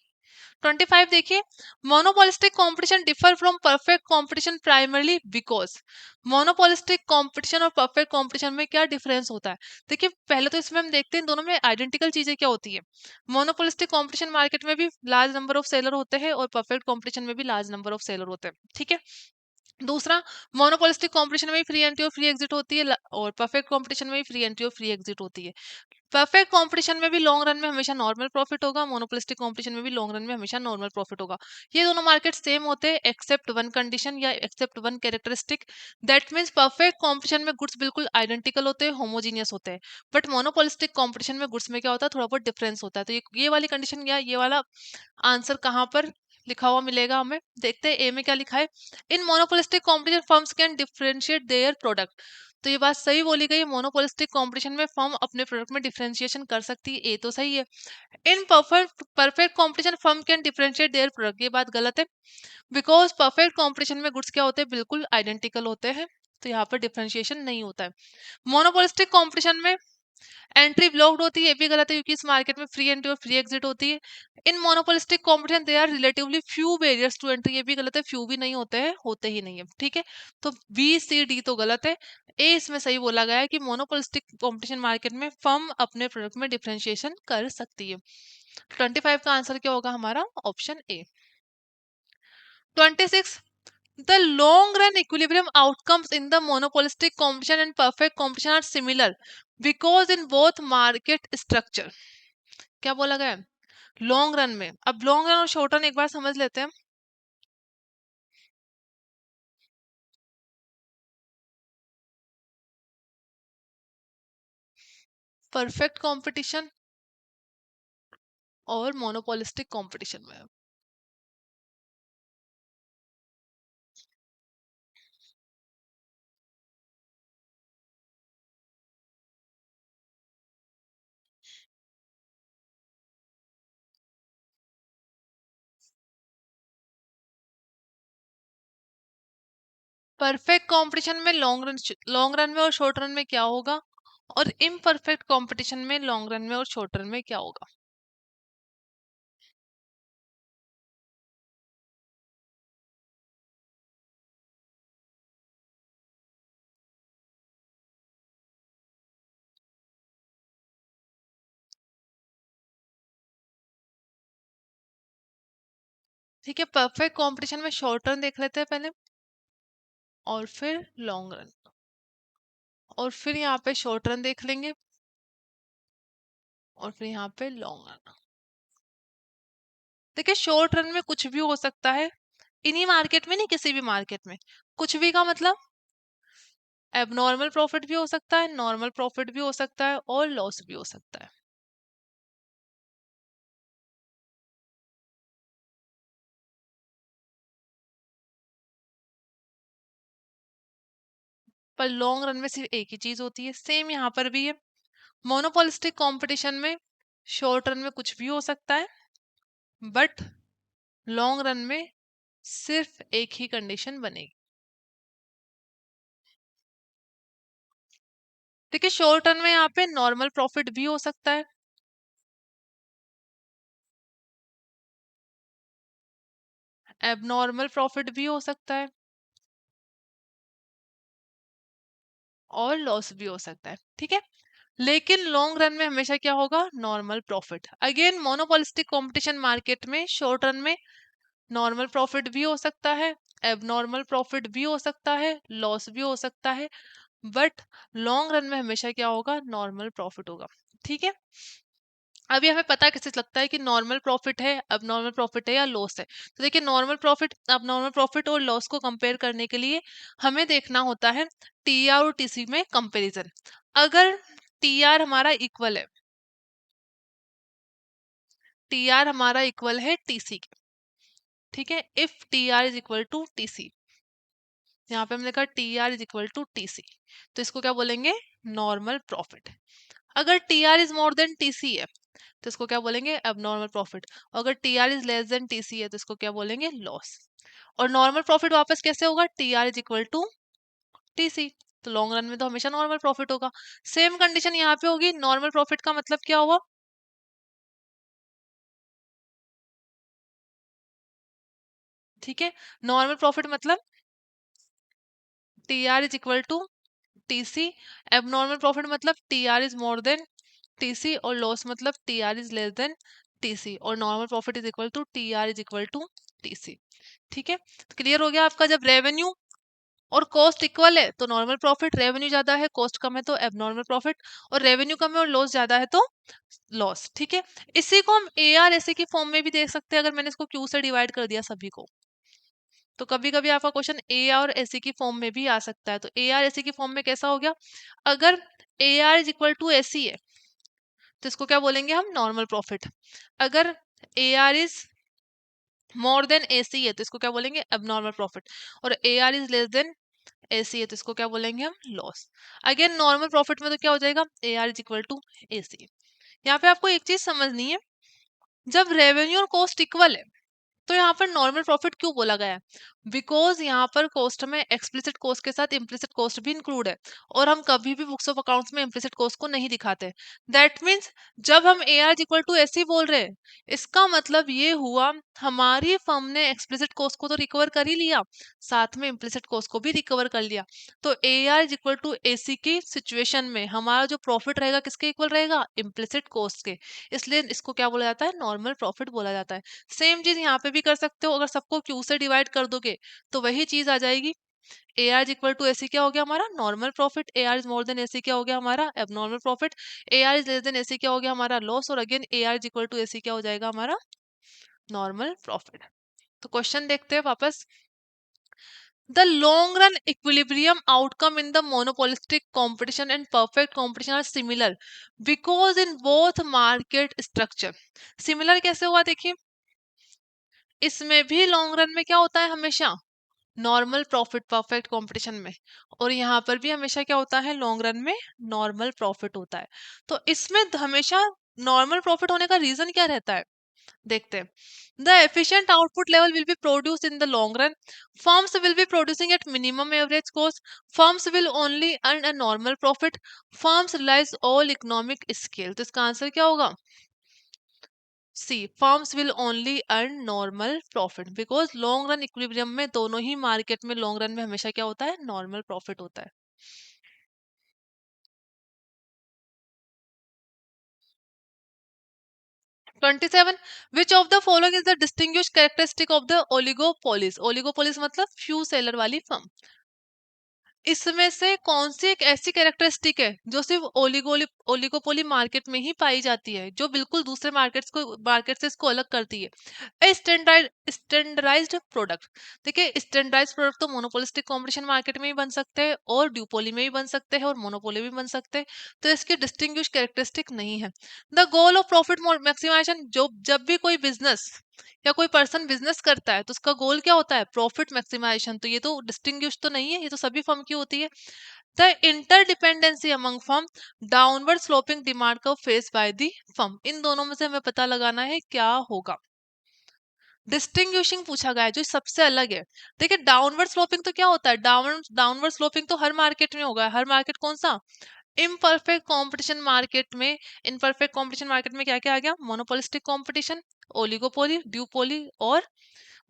25 देखिए, monopolistic competition differ from perfect competition primarily because. Monopolistic competition और परफेक्ट कंपटीशन में क्या डिफरेंस होता है? देखिए, पहले तो इसमें हम देखते हैं दोनों में आइडेंटिकल चीजें क्या होती है। मोनोपोलिस्टिक कंपटीशन मार्केट में भी लार्ज नंबर ऑफ सेलर होते हैं और परफेक्ट कंपटीशन में भी लार्ज नंबर ऑफ सेलर होते हैं। ठीक है, दूसरा, मोनोपोलिस्टिक कंपटीशन में भी फ्री एंट्री और फ्री एग्जिट होती है और परफेक्ट कंपटीशन में भी फ्री एंट्री और फ्री एग्जिट होती है। परफेक्ट कंपटीशन में भी लॉन्ग रन में हमेशा नॉर्मल प्रॉफिट होगा, मोनोपोलिस्टिक कंपटीशन में भी लॉन्ग रन में हमेशा नॉर्मल प्रॉफिट होगा। ये दोनों मार्केट सेम होते हैं एक्सेप्ट वन कंडीशन या except one characteristic. That means perfect competition में गुड्स बिल्कुल आइडेंटिकल होते हैं, होमोजीनियस होते हैं। बट मोनोपोलिस्टिक कंपटीशन में गुड्स में क्या होता है? थोड़ा बहुत डिफरेंस होता है। तो ये वाली कंडीशन या ये वाला आंसर कहाँ पर लिखा हुआ मिलेगा हमें? देखते हैं ए में क्या लिखा है। In monopolistic competition firms can differentiate their product. तो ये बात सही बोली गई, मोनोपोलिस्टिक कंपटीशन में फर्म अपने प्रोडक्ट में डिफरेंशिएशन कर सकती है, ये तो सही है। In perfect perfect competition firm can differentiate their product, ये बात गलत है। बिकॉज परफेक्ट कंपटीशन में गुड्स क्या होते हैं? बिल्कुल आइडेंटिकल होते हैं, तो यहाँ पर डिफरेंशिएशन नहीं होता है। मोनोपोलिस्टिक कंपटीशन में एंट्री ब्लॉक्ड होती है, ये भी गलत है क्योंकि इस मार्केट में फ्री एंट्री और फ्री एग्जिट होती है। In monopolistic competition they are relatively few barriers to entry, ये भी गलत है, फ्यू भी नहीं होते हैं, होते ही नहीं है। ठीक है, तो बी सी डी तो गलत है, ए इसमें सही बोला गया है कि मोनोपोलिस्टिक कंपटीशन मार्केट में फर्म अपने प्रोडक्ट में डिफरेंशिएशन कर सकती है। 25 का आंसर क्या होगा हमारा? Option A. 26, the long run equilibrium outcomes in the monopolistic competition and perfect competition are similar because in both market structure। क्या बोला गया है? लॉन्ग रन में। अब लॉन्ग रन और शॉर्ट रन एक बार समझ लेते हैं। परफेक्ट कंपटीशन और मोनोपोलिस्टिक कंपटीशन में परफेक्ट कंपटीशन में लॉन्ग रन में और शॉर्ट रन में क्या होगा, और इम्परफेक्ट कंपटीशन में लॉन्ग रन में और शॉर्ट रन में क्या होगा? ठीक है, परफेक्ट कंपटीशन में शॉर्ट रन देख लेते हैं पहले, और फिर लॉन्ग रन, और फिर यहाँ पे शॉर्ट रन देख लेंगे, और फिर यहाँ पे लॉन्ग रन। देखिए, शॉर्ट रन में कुछ भी हो सकता है, इन्हीं मार्केट में नहीं, किसी भी मार्केट में। कुछ भी का मतलब एबनॉर्मल प्रॉफिट भी हो सकता है, नॉर्मल प्रॉफिट भी हो सकता है, और लॉस भी हो सकता है। पर लॉन्ग रन में सिर्फ एक ही चीज होती है, सेम यहाँ पर भी है। मोनोपोलिस्टिक कंपटीशन में शॉर्ट रन में कुछ भी हो सकता है, बट लॉन्ग रन में सिर्फ एक ही कंडीशन बनेगी। देखिए, शॉर्ट रन में यहाँ पे नॉर्मल प्रॉफिट भी हो सकता है, एबनॉर्मल प्रॉफिट भी हो सकता है, और लॉस भी हो सकता है। ठीक है, लेकिन लॉन्ग रन में हमेशा क्या होगा? Normal profit. Again, monopolistic competition market में शॉर्ट रन में नॉर्मल प्रॉफिट भी हो सकता है, एबनॉर्मल प्रॉफिट भी हो सकता है, लॉस भी हो सकता है, बट लॉन्ग रन में हमेशा क्या होगा? नॉर्मल प्रॉफिट होगा। ठीक है, अभी हमें पता कैसे लगता है कि नॉर्मल प्रॉफिट है, अब नॉर्मल प्रॉफिट है या लॉस है? तो देखिए नॉर्मल प्रॉफिट, अब नॉर्मल प्रॉफिट और लॉस को कंपेयर करने के लिए हमें देखना होता है टीआर और टीसी में कंपैरिजन। अगर टीआर हमारा इक्वल है, टीआर हमारा इक्वल है टीसी के, ठीक है, if TR is equal to TC, यहाँ पे हमने कहा TR is equal to TC, तो इसको क्या बोलेंगे? Normal profit. अगर TR is more than TC है तो इसको क्या बोलेंगे? Abnormal profit. अगर TR is less than TC है तो इसको क्या बोलेंगे? लॉस। और नॉर्मल प्रॉफिट वापस कैसे होगा? TR is equal to TC, तो लॉन्ग रन में तो हमेशा नॉर्मल प्रॉफिट होगा। सेम कंडीशन यहाँ पे होगी। नॉर्मल प्रॉफिट का मतलब क्या हुआ? ठीक है, नॉर्मल प्रॉफिट मतलब TR is equal to TC, abnormal profit मतलब TR is more than TC, और लॉस मतलब TR is less than TC, और normal profit is equal to TR is equal to TC. ठीक है, तो क्लियर हो गया आपका। जब रेवेन्यू और कॉस्ट इक्वल है तो नॉर्मल प्रॉफिट, रेवेन्यू ज्यादा है कॉस्ट कम है तो एबनॉर्मल प्रॉफिट, और रेवेन्यू कम है और लॉस ज्यादा है तो लॉस। ठीक है, इसी को हम ए आर ऐसे की फॉर्म में भी देख सकते हैं। अगर मैंने इसको क्यू से डिवाइड कर दिया सभी को, तो कभी कभी आपका क्वेश्चन ए और एसी की फॉर्म में भी आ सकता है। तो ए आर एसी की फॉर्म में कैसा हो गया? अगर A R is equal to AC है तो इसको क्या बोलेंगे हम? Normal profit. अगर A R is more than AC है तो इसको क्या बोलेंगे? Abnormal profit. और A R is less than AC है तो इसको क्या बोलेंगे हम? लॉस। अगेन नॉर्मल प्रॉफिट में तो क्या हो जाएगा? A R is equal to AC. यहाँ पे आपको एक चीज समझनी है, जब रेवेन्यू और कॉस्ट इक्वल है तो यहाँ पर नॉर्मल प्रॉफिट क्यों बोला गया है? बिकॉज यहाँ पर कॉस्ट में एक्सप्लिसिट कॉस्ट के साथ इम्प्लिसिट कॉस्ट भी इंक्लूड है, और हम कभी भी बुक्स ऑफ अकाउंट्स में इम्प्लिसिट कॉस्ट को नहीं दिखाते। दैट मीन्स जब हम ए आर इक्वल टू ऐसे बोल रहे हैं, इसका मतलब ये हुआ हमारी फर्म ने एक्सप्लिसिट कॉस्ट को तो रिकवर कर ही लिया, साथ में इम्प्लिसिट कॉस्ट को भी रिकवर कर लिया। तो ए आर इक्वल टू ए सी की सिचुएशन में हमारा जो प्रॉफिट रहेगा किसके इक्वल रहेगा? इम्प्लिसिट कॉस्ट के। इसलिए इसको क्या बोला जाता है? नॉर्मल प्रॉफिट बोला जाता है। सेम चीज यहाँ पे भी कर सकते हो। अगर सबको क्यू से डिवाइड कर दोगे तो वही चीज आ जाएगी। A R equal to AC क्या हो गया हमारा? Normal profit. A R is more than AC क्या हो गया हमारा? Abnormal profit. A R is less than AC क्या हो गया हमारा? लॉस। और again A R is equal to AC क्या हो जाएगा हमारा? Normal profit. तो क्वेश्चन देखते हैं वापस। The long run equilibrium outcome in the monopolistic competition and perfect competition are similar because in both market structure। Similar कैसे हुआ? देखिए इसमें भी लॉन्ग रन में क्या होता है? हमेशा नॉर्मल प्रॉफिट परफेक्ट कंपटीशन में, और यहाँ पर भी हमेशा क्या होता है? लॉन्ग रन में नॉर्मल प्रॉफिट होता है। तो इसमें हमेशा नॉर्मल प्रॉफिट होने का रीजन क्या रहता है? देखते हैं। The efficient output level will be produced in the long run. Firms will be producing at minimum average cost. Firms will only earn a normal profit. Firms realise all economic scale. तो इसका answer क्या होगा? C, firms will only earn normal profit because long run equilibrium में दोनों ही market में long run में हमेशा क्या होता है? नॉर्मल प्रॉफिट होता है। 27, which of the following is the distinguish characteristic of the oligopolies? Oligopolies मतलब फ्यू सेलर वाली फर्म। इसमें से कौन सी एक ऐसी कैरेक्टरिस्टिक है जो सिर्फ ओलिगोपोली मार्केट में ही पाई जाती है, जो बिल्कुल दूसरे मार्केट से इसको अलग करती है? Standardised product. देखिए स्टैंडर्डाइज्ड प्रोडक्ट तो मोनोपोलिस्टिक कंपटीशन मार्केट में भी बन सकते हैं, और ड्यूपोली में भी बन सकते हैं, और मोनोपोली भी बन सकते हैं। तो इसकी डिस्टिंग्विश कैरेक्टरिस्टिक नहीं है। The goal of profit maximisation, जो जब भी कोई बिजनेस या कोई पर्सन बिजनेस करता है तो उसका गोल क्या होता है? Profit maximisation. तो ये तो डिस्टिंग्विश तो नहीं है, ये तो सभी फर्म की होती है। The interdependency among firm, downward sloping demand curve face by the firm. इन दोनों में से हमें पता लगाना है क्या होगा। डिस्टिंग्विशिंग पूछा गया है जो सबसे अलग है। देखिए डाउनवर्ड स्लोपिंग तो क्या होता है? डाउनवर्ड स्लोपिंग तो हर मार्केट में होगा। हर मार्केट कौन सा? इम्परफेक्ट कंपटीशन मार्केट में। इनपरफेक्ट कंपटीशन मार्केट में क्या क्या आ गया? मोनोपोलिस्टिक कंपटीशन, ओलिगोपोली, ड्यूपोली और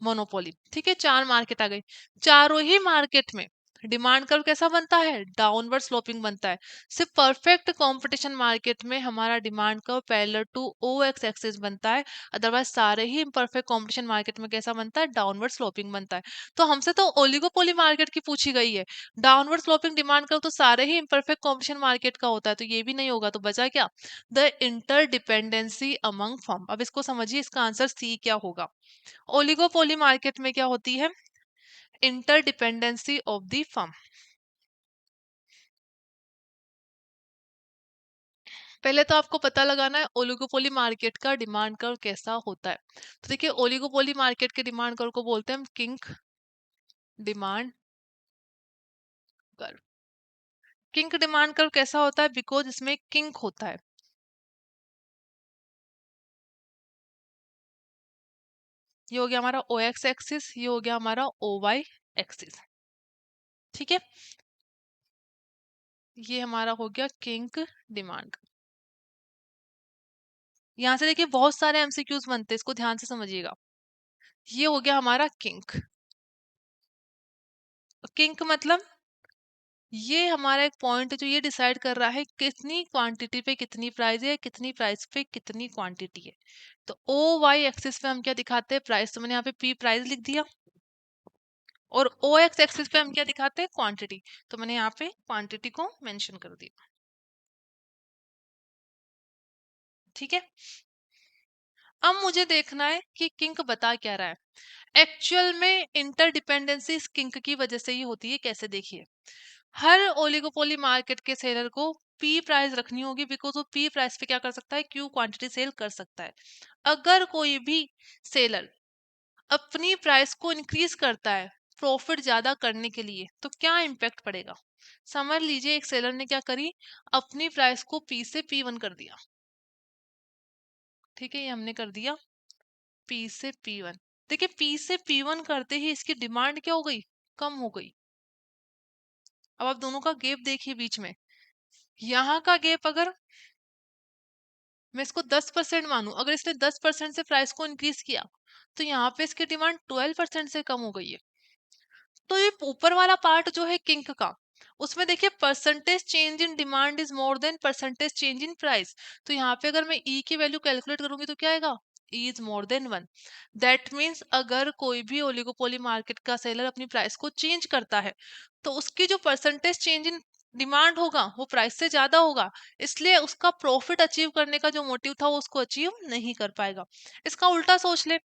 मोनोपोली। ठीक है, चार मार्केट आ गई। चारों ही मार्केट में डिमांड कर्व कैसा बनता है? डाउनवर्ड स्लोपिंग बनता है। सिर्फ परफेक्ट कंपटीशन मार्केट में हमारा demand curve parallel to O X axis बनता है, अदरवाइज सारे ही इम्परफेक्ट कंपटीशन मार्केट में कैसा बनता है? डाउनवर्ड स्लोपिंग बनता है। तो हमसे तो ओलिगोपोली मार्केट की पूछी गई है, डाउनवर्ड स्लोपिंग डिमांड कर्व तो सारे ही इम्परफेक्ट कंपटीशन मार्केट का होता है, तो ये भी नहीं होगा। तो बचा क्या? The interdependency among firm. अब इसको समझिए, इसका आंसर सी क्या होगा। ओलिगोपोली मार्केट में क्या होती है? Interdependency of the firm. पहले तो आपको पता लगाना है ओलिगोपोली मार्केट का डिमांड कर्व कैसा होता है। तो देखिए, ओलिगोपोली मार्केट के डिमांड कर्व को बोलते हैं हम kink demand curve. Kink demand curve कैसा होता है? बिकॉज इसमें किंक होता है। ये हो गया हमारा ओ एक्स एक्सिस, ये हो गया हमारा ओ वाई एक्सिस। ठीक है, ये हमारा हो गया किंक डिमांड। यहाँ से देखिए बहुत सारे एमसीक्यूज बनते हैं, इसको ध्यान से समझिएगा। ये हो गया हमारा किंक। किंक मतलब ये हमारा एक पॉइंट है जो ये डिसाइड कर रहा है कितनी क्वांटिटी पे कितनी प्राइस है, कितनी प्राइस पे कितनी क्वांटिटी है। तो ओ वाई एक्सिस पे हम क्या दिखाते हैं? प्राइस। तो मैंने यहाँ पे पी प्राइस लिख दिया, और ओ एक्स एक्सिस पे हम क्या दिखाते हैं? क्वांटिटी। तो मैंने यहाँ पे क्वांटिटी को मेंशन कर दिया। ठीक है, अब मुझे देखना है कि किंक बता क्या रहा है। एक्चुअल में इंटरडिपेंडेंसी इस किंक की वजह से ही होती है। कैसे? देखिए, हर ओलिगोपोली मार्केट के सेलर को पी प्राइस रखनी होगी, बिकॉज वो पी प्राइस पे क्या कर सकता है? क्यू क्वांटिटी सेल कर सकता है। अगर कोई भी सेलर अपनी प्राइस को इंक्रीज करता है प्रॉफिट ज्यादा करने के लिए, तो क्या इम्पैक्ट पड़ेगा? समझ लीजिए, एक सेलर ने क्या करी, अपनी प्राइस को पी से पी वन कर दिया। ठीक है, ये हमने कर दिया पी से पी वन। देखिए, पी से पी वन करते ही इसकी डिमांड क्या हो गई? कम हो गई। अब आप दोनों का गैप देखिए बीच में। यहाँ का गैप अगर मैं इसको 10% मानूं, अगर इसने 10% से प्राइस को इंक्रीज किया, तो यहाँ पे इसकी डिमांड 12% से कम हो गई है। तो ये ऊपर वाला पार्ट जो है किंक का, उसमें देखिए percentage change in demand is more then percentage change in price. तो यहाँ पे अगर मैं ई की वैल्यू कैलकुलेट करूंगी तो क्या आएगा? E is more then one. That means अगर कोई भी ओलिगोपोली मार्केट का सेलर अपनी प्राइस को चेंज करता है, तो उसकी जो परसेंटेज चेंज इन डिमांड होगा वो प्राइस से ज्यादा होगा। इसलिए उसका प्रॉफिट अचीव करने का जो मोटिव था वो उसको अचीव नहीं कर पाएगा। इसका उल्टा सोच ले,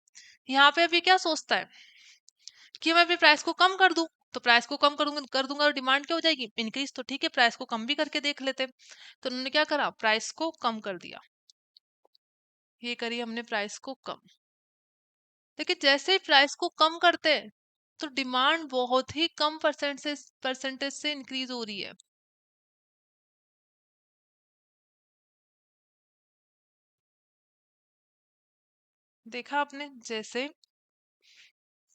यहाँ पे अभी क्या सोचता है कि मैं अपनी प्राइस को कम कर दूं। तो प्राइस को कम करूंगा कर दूंगा और डिमांड क्या हो जाएगी? इंक्रीज। तो ठीक है, प्राइस को कम भी करके देख लेते। तो उन्होंने क्या करा? प्राइस को कम कर दिया। ये करी हमने प्राइस को कम। लेकिन जैसे ही प्राइस को कम करते हैं, तो डिमांड बहुत ही कम परसेंटेज से इंक्रीज हो रही है। देखा आपने? जैसे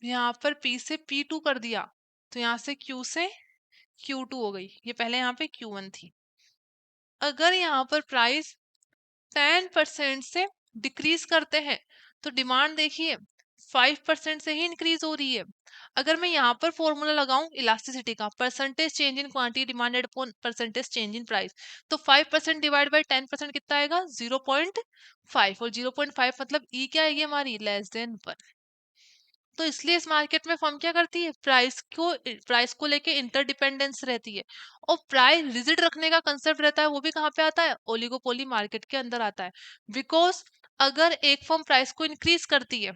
यहाँ पर पी से पी टू कर दिया, तो यहाँ से क्यू से क्यू टू हो गई। ये पहले यहाँ पे क्यू वन थी। अगर यहाँ पर प्राइस 10% से डिक्रीज करते हैं, तो डिमांड देखिए 5% से ही इंक्रीज हो रही है। अगर मैं यहाँ पर फॉर्मूला लगाऊं इलास्टिसिटी का, percentage change in quantity demanded upon percentage change in price, तो 5% डिवाइड बाई 10% कितना आएगा? 0.5। और 0.5 मतलब ई क्या आएगी हमारी? Less than one. तो इसलिए इस मार्केट में फर्म क्या करती है? प्राइस को लेके इंटरडिपेंडेंस रहती है। और प्राइस रिजिड रखने का कंसेप्ट रहता है, वो भी कहाँ पे आता है? ओलिगोपोली मार्केट के अंदर आता है। बिकॉज अगर एक फर्म प्राइस को इंक्रीज करती है,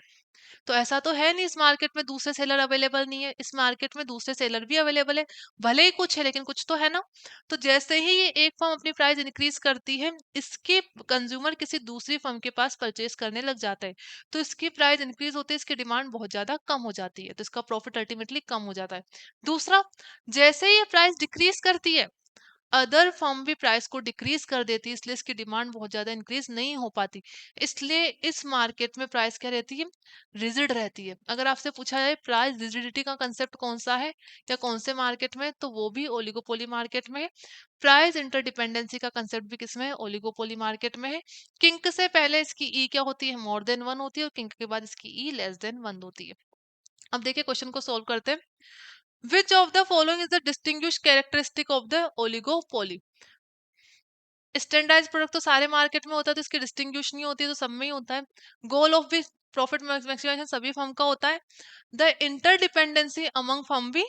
तो ऐसा तो है नहीं इस मार्केट में दूसरे सेलर अवेलेबल नहीं है। इस मार्केट में दूसरे सेलर भी अवेलेबल है, भले ही कुछ है लेकिन कुछ तो है ना। तो जैसे ही ये एक फर्म अपनी प्राइस इंक्रीज करती है, इसके कंज्यूमर किसी दूसरी फर्म के पास परचेस करने लग जाता है। तो इसकी प्राइस इंक्रीज होते इसकी डिमांड बहुत ज्यादा कम हो जाती है, तो इसका प्रॉफिट अल्टीमेटली कम हो जाता है। दूसरा, जैसे ही ये प्राइस डिक्रीज करती है, अदर फर्म भी प्राइस को डिक्रीज कर देती है, इसलिए इसकी डिमांड बहुत ज्यादा इंक्रीज नहीं हो पाती। इसलिए इस मार्केट में प्राइस क्या रहती है? रिजिड रहती है। अगर आपसे पूछा जाए प्राइस रिजिडिटी का कंसेप्ट कौन सा है या कौन से मार्केट में, तो वो भी ओलिगोपोली मार्केट में है। प्राइस इंटरडिपेंडेंसी का कंसेप्ट भी किसमें है? ओलिगोपोली मार्केट में है। किंक से पहले इसकी ई क्या होती है? मोर देन वन होती है, और किंक के बाद इसकी ई लेस देन वन होती है। अब देखिए क्वेश्चन को सोल्व करते हैं। Which of the following is the distinguish characteristic of the oligopoly? Standardize product तो सारे मार्केट में होता है, तो इसकी डिस्टिंग्विश नहीं होती, तो सब में ही होता है। गोल ऑफ भी प्रॉफिट मैक्सिमाइजेशन सभी फर्म का होता है। द इंटरडिपेंडेंसी अमंग फर्म भी,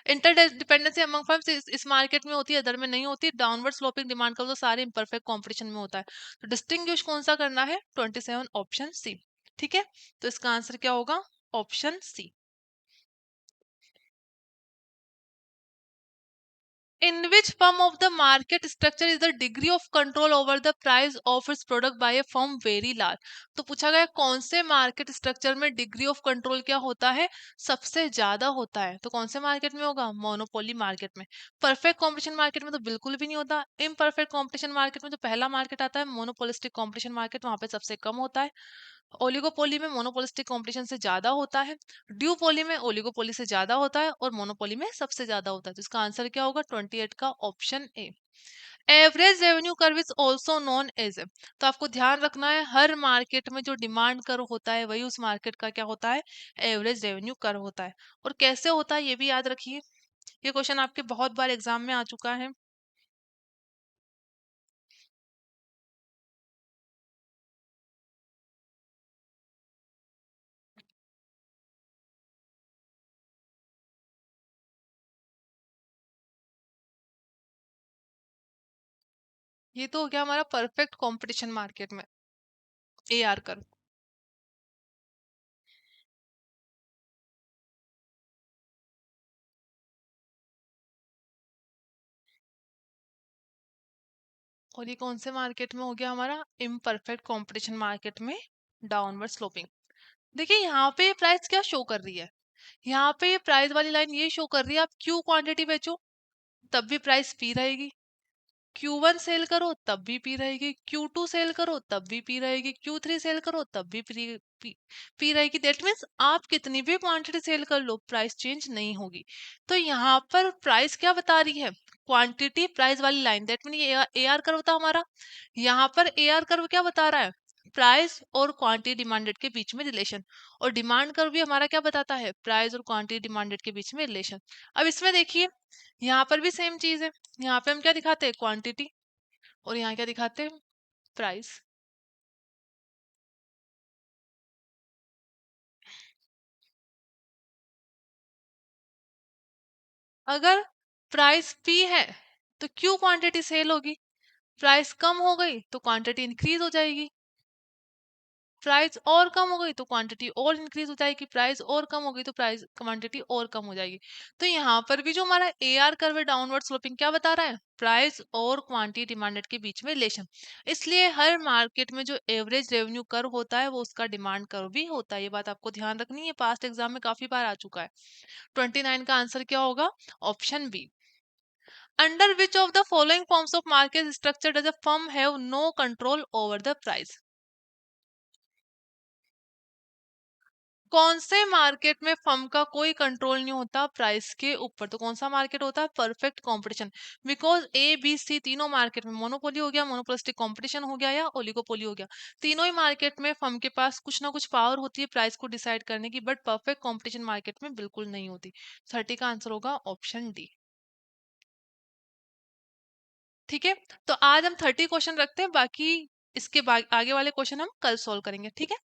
इंटरडिपेंडेंसी अमंग फर्म्स इस मार्केट में होती है, अदर में नहीं होती। डाउनवर्ड स्लोपिंग डिमांड का तो सारे इम्परफेक्ट कंपटीशन में होता है। तो डिस्टिंग्विश कौन सा करना है? 27 ऑप्शन सी। ठीक है, तो इसका आंसर क्या होगा? Option C. In which firm of the market structure is the degree of control over the price of its product by a firm very large? तो पूछा गया कौन से मार्केट स्ट्रक्चर में डिग्री ऑफ कंट्रोल क्या होता है? सबसे ज्यादा होता है। तो कौन से मार्केट में होगा? मोनोपोली मार्केट में। परफेक्ट कॉम्पिटिशन मार्केट में तो बिल्कुल भी नहीं होता। इम्परफेक्ट कॉम्पिटिशन मार्केट में जो पहला मार्केट आता है मोनोपोलिस्टिक कॉम्पिटिशन मार्केट, वहां पे सबसे कम होता है। ओलिगोपोली में मोनोपोलिस्टिक कॉम्पिटिशन से ज्यादा होता है। ड्यूपोली में ओलिगोपोली से ज्यादा होता है, और मोनोपोली में सबसे ज्यादा होता है। तो इसका आंसर क्या होगा? 28 का option A. Average revenue curve is also known as, तो आपको ध्यान रखना है हर मार्केट में जो डिमांड कर्व होता है वही उस मार्केट का क्या होता है? एवरेज रेवेन्यू कर्व होता है। और कैसे होता है ये भी याद रखिए, ये क्वेश्चन आपके बहुत बार एग्जाम में आ चुका है। ये तो हो गया हमारा परफेक्ट कंपटीशन मार्केट में एआर कर्व। और ये कौन से मार्केट में हो गया हमारा? इम्परफेक्ट कंपटीशन मार्केट में डाउनवर्ड स्लोपिंग। देखिए यहाँ पे प्राइस क्या शो कर रही है? यहाँ पे ये प्राइस वाली लाइन ये शो कर रही है आप क्यू क्वांटिटी बेचो तब भी प्राइस पी रहेगी, Q1 सेल करो तब भी पी रहेगी, Q2 सेल करो तब भी पी रहेगी, Q3 सेल करो तब भी पी रहेगी। दैट मीन्स आप कितनी भी क्वांटिटी सेल कर लो प्राइस चेंज नहीं होगी। तो यहाँ पर प्राइस क्या बता रही है? क्वांटिटी प्राइस वाली लाइन, दैट मीन ये ए आर कर्व था हमारा। यहाँ पर ए आर कर्व क्या बता रहा है? प्राइस और क्वांटिटी डिमांडेड के बीच में रिलेशन। और डिमांड कर्व भी हमारा क्या बताता है? प्राइस और क्वांटिटी डिमांडेड के बीच में रिलेशन। अब इसमें देखिए यहाँ पर भी सेम चीज है। यहाँ पे हम क्या दिखाते हैं? क्वांटिटी। और यहाँ क्या दिखाते हैं? प्राइस। अगर प्राइस पी है तो क्यू क्वांटिटी सेल होगी, प्राइस कम हो गई तो क्वांटिटी इंक्रीज हो जाएगी, प्राइस और कम हो गई तो क्वांटिटी और इंक्रीज हो जाएगी, प्राइस और कम हो गई तो प्राइस क्वांटिटी और कम हो जाएगी। तो यहाँ पर भी जो हमारा ए आर कर्व है डाउनवर्ड स्लोपिंग क्या बता रहा है? प्राइस और क्वांटिटी डिमांडेड के बीच में रिलेशन। इसलिए हर मार्केट में जो एवरेज रेवेन्यू कर्व होता है वो उसका डिमांड कर्व भी होता है। ये बात आपको ध्यान रखनी है, पास्ट एग्जाम में काफी बार आ चुका है। 29 का आंसर क्या होगा? Option B. Under which of the following forms of market structure does a firm have no control over the price? कौन से मार्केट में फर्म का कोई कंट्रोल नहीं होता प्राइस के ऊपर? तो कौन सा मार्केट होता है? Perfect competition. Because A B C तीनों मार्केट में मोनोपोली हो गया, मोनोपोलिस्टिक कंपटीशन हो गया, या ओलिगोपोली हो गया, तीनों ही मार्केट में फर्म के पास कुछ ना कुछ पावर होती है प्राइस को डिसाइड करने की, बट परफेक्ट कंपटीशन मार्केट में बिल्कुल नहीं होती। 30 का आंसर होगा ऑप्शन डी। ठीक है, तो आज हम 30 क्वेश्चन रखते हैं, बाकी इसके आगे वाले क्वेश्चन हम कल सॉल्व करेंगे। ठीक है।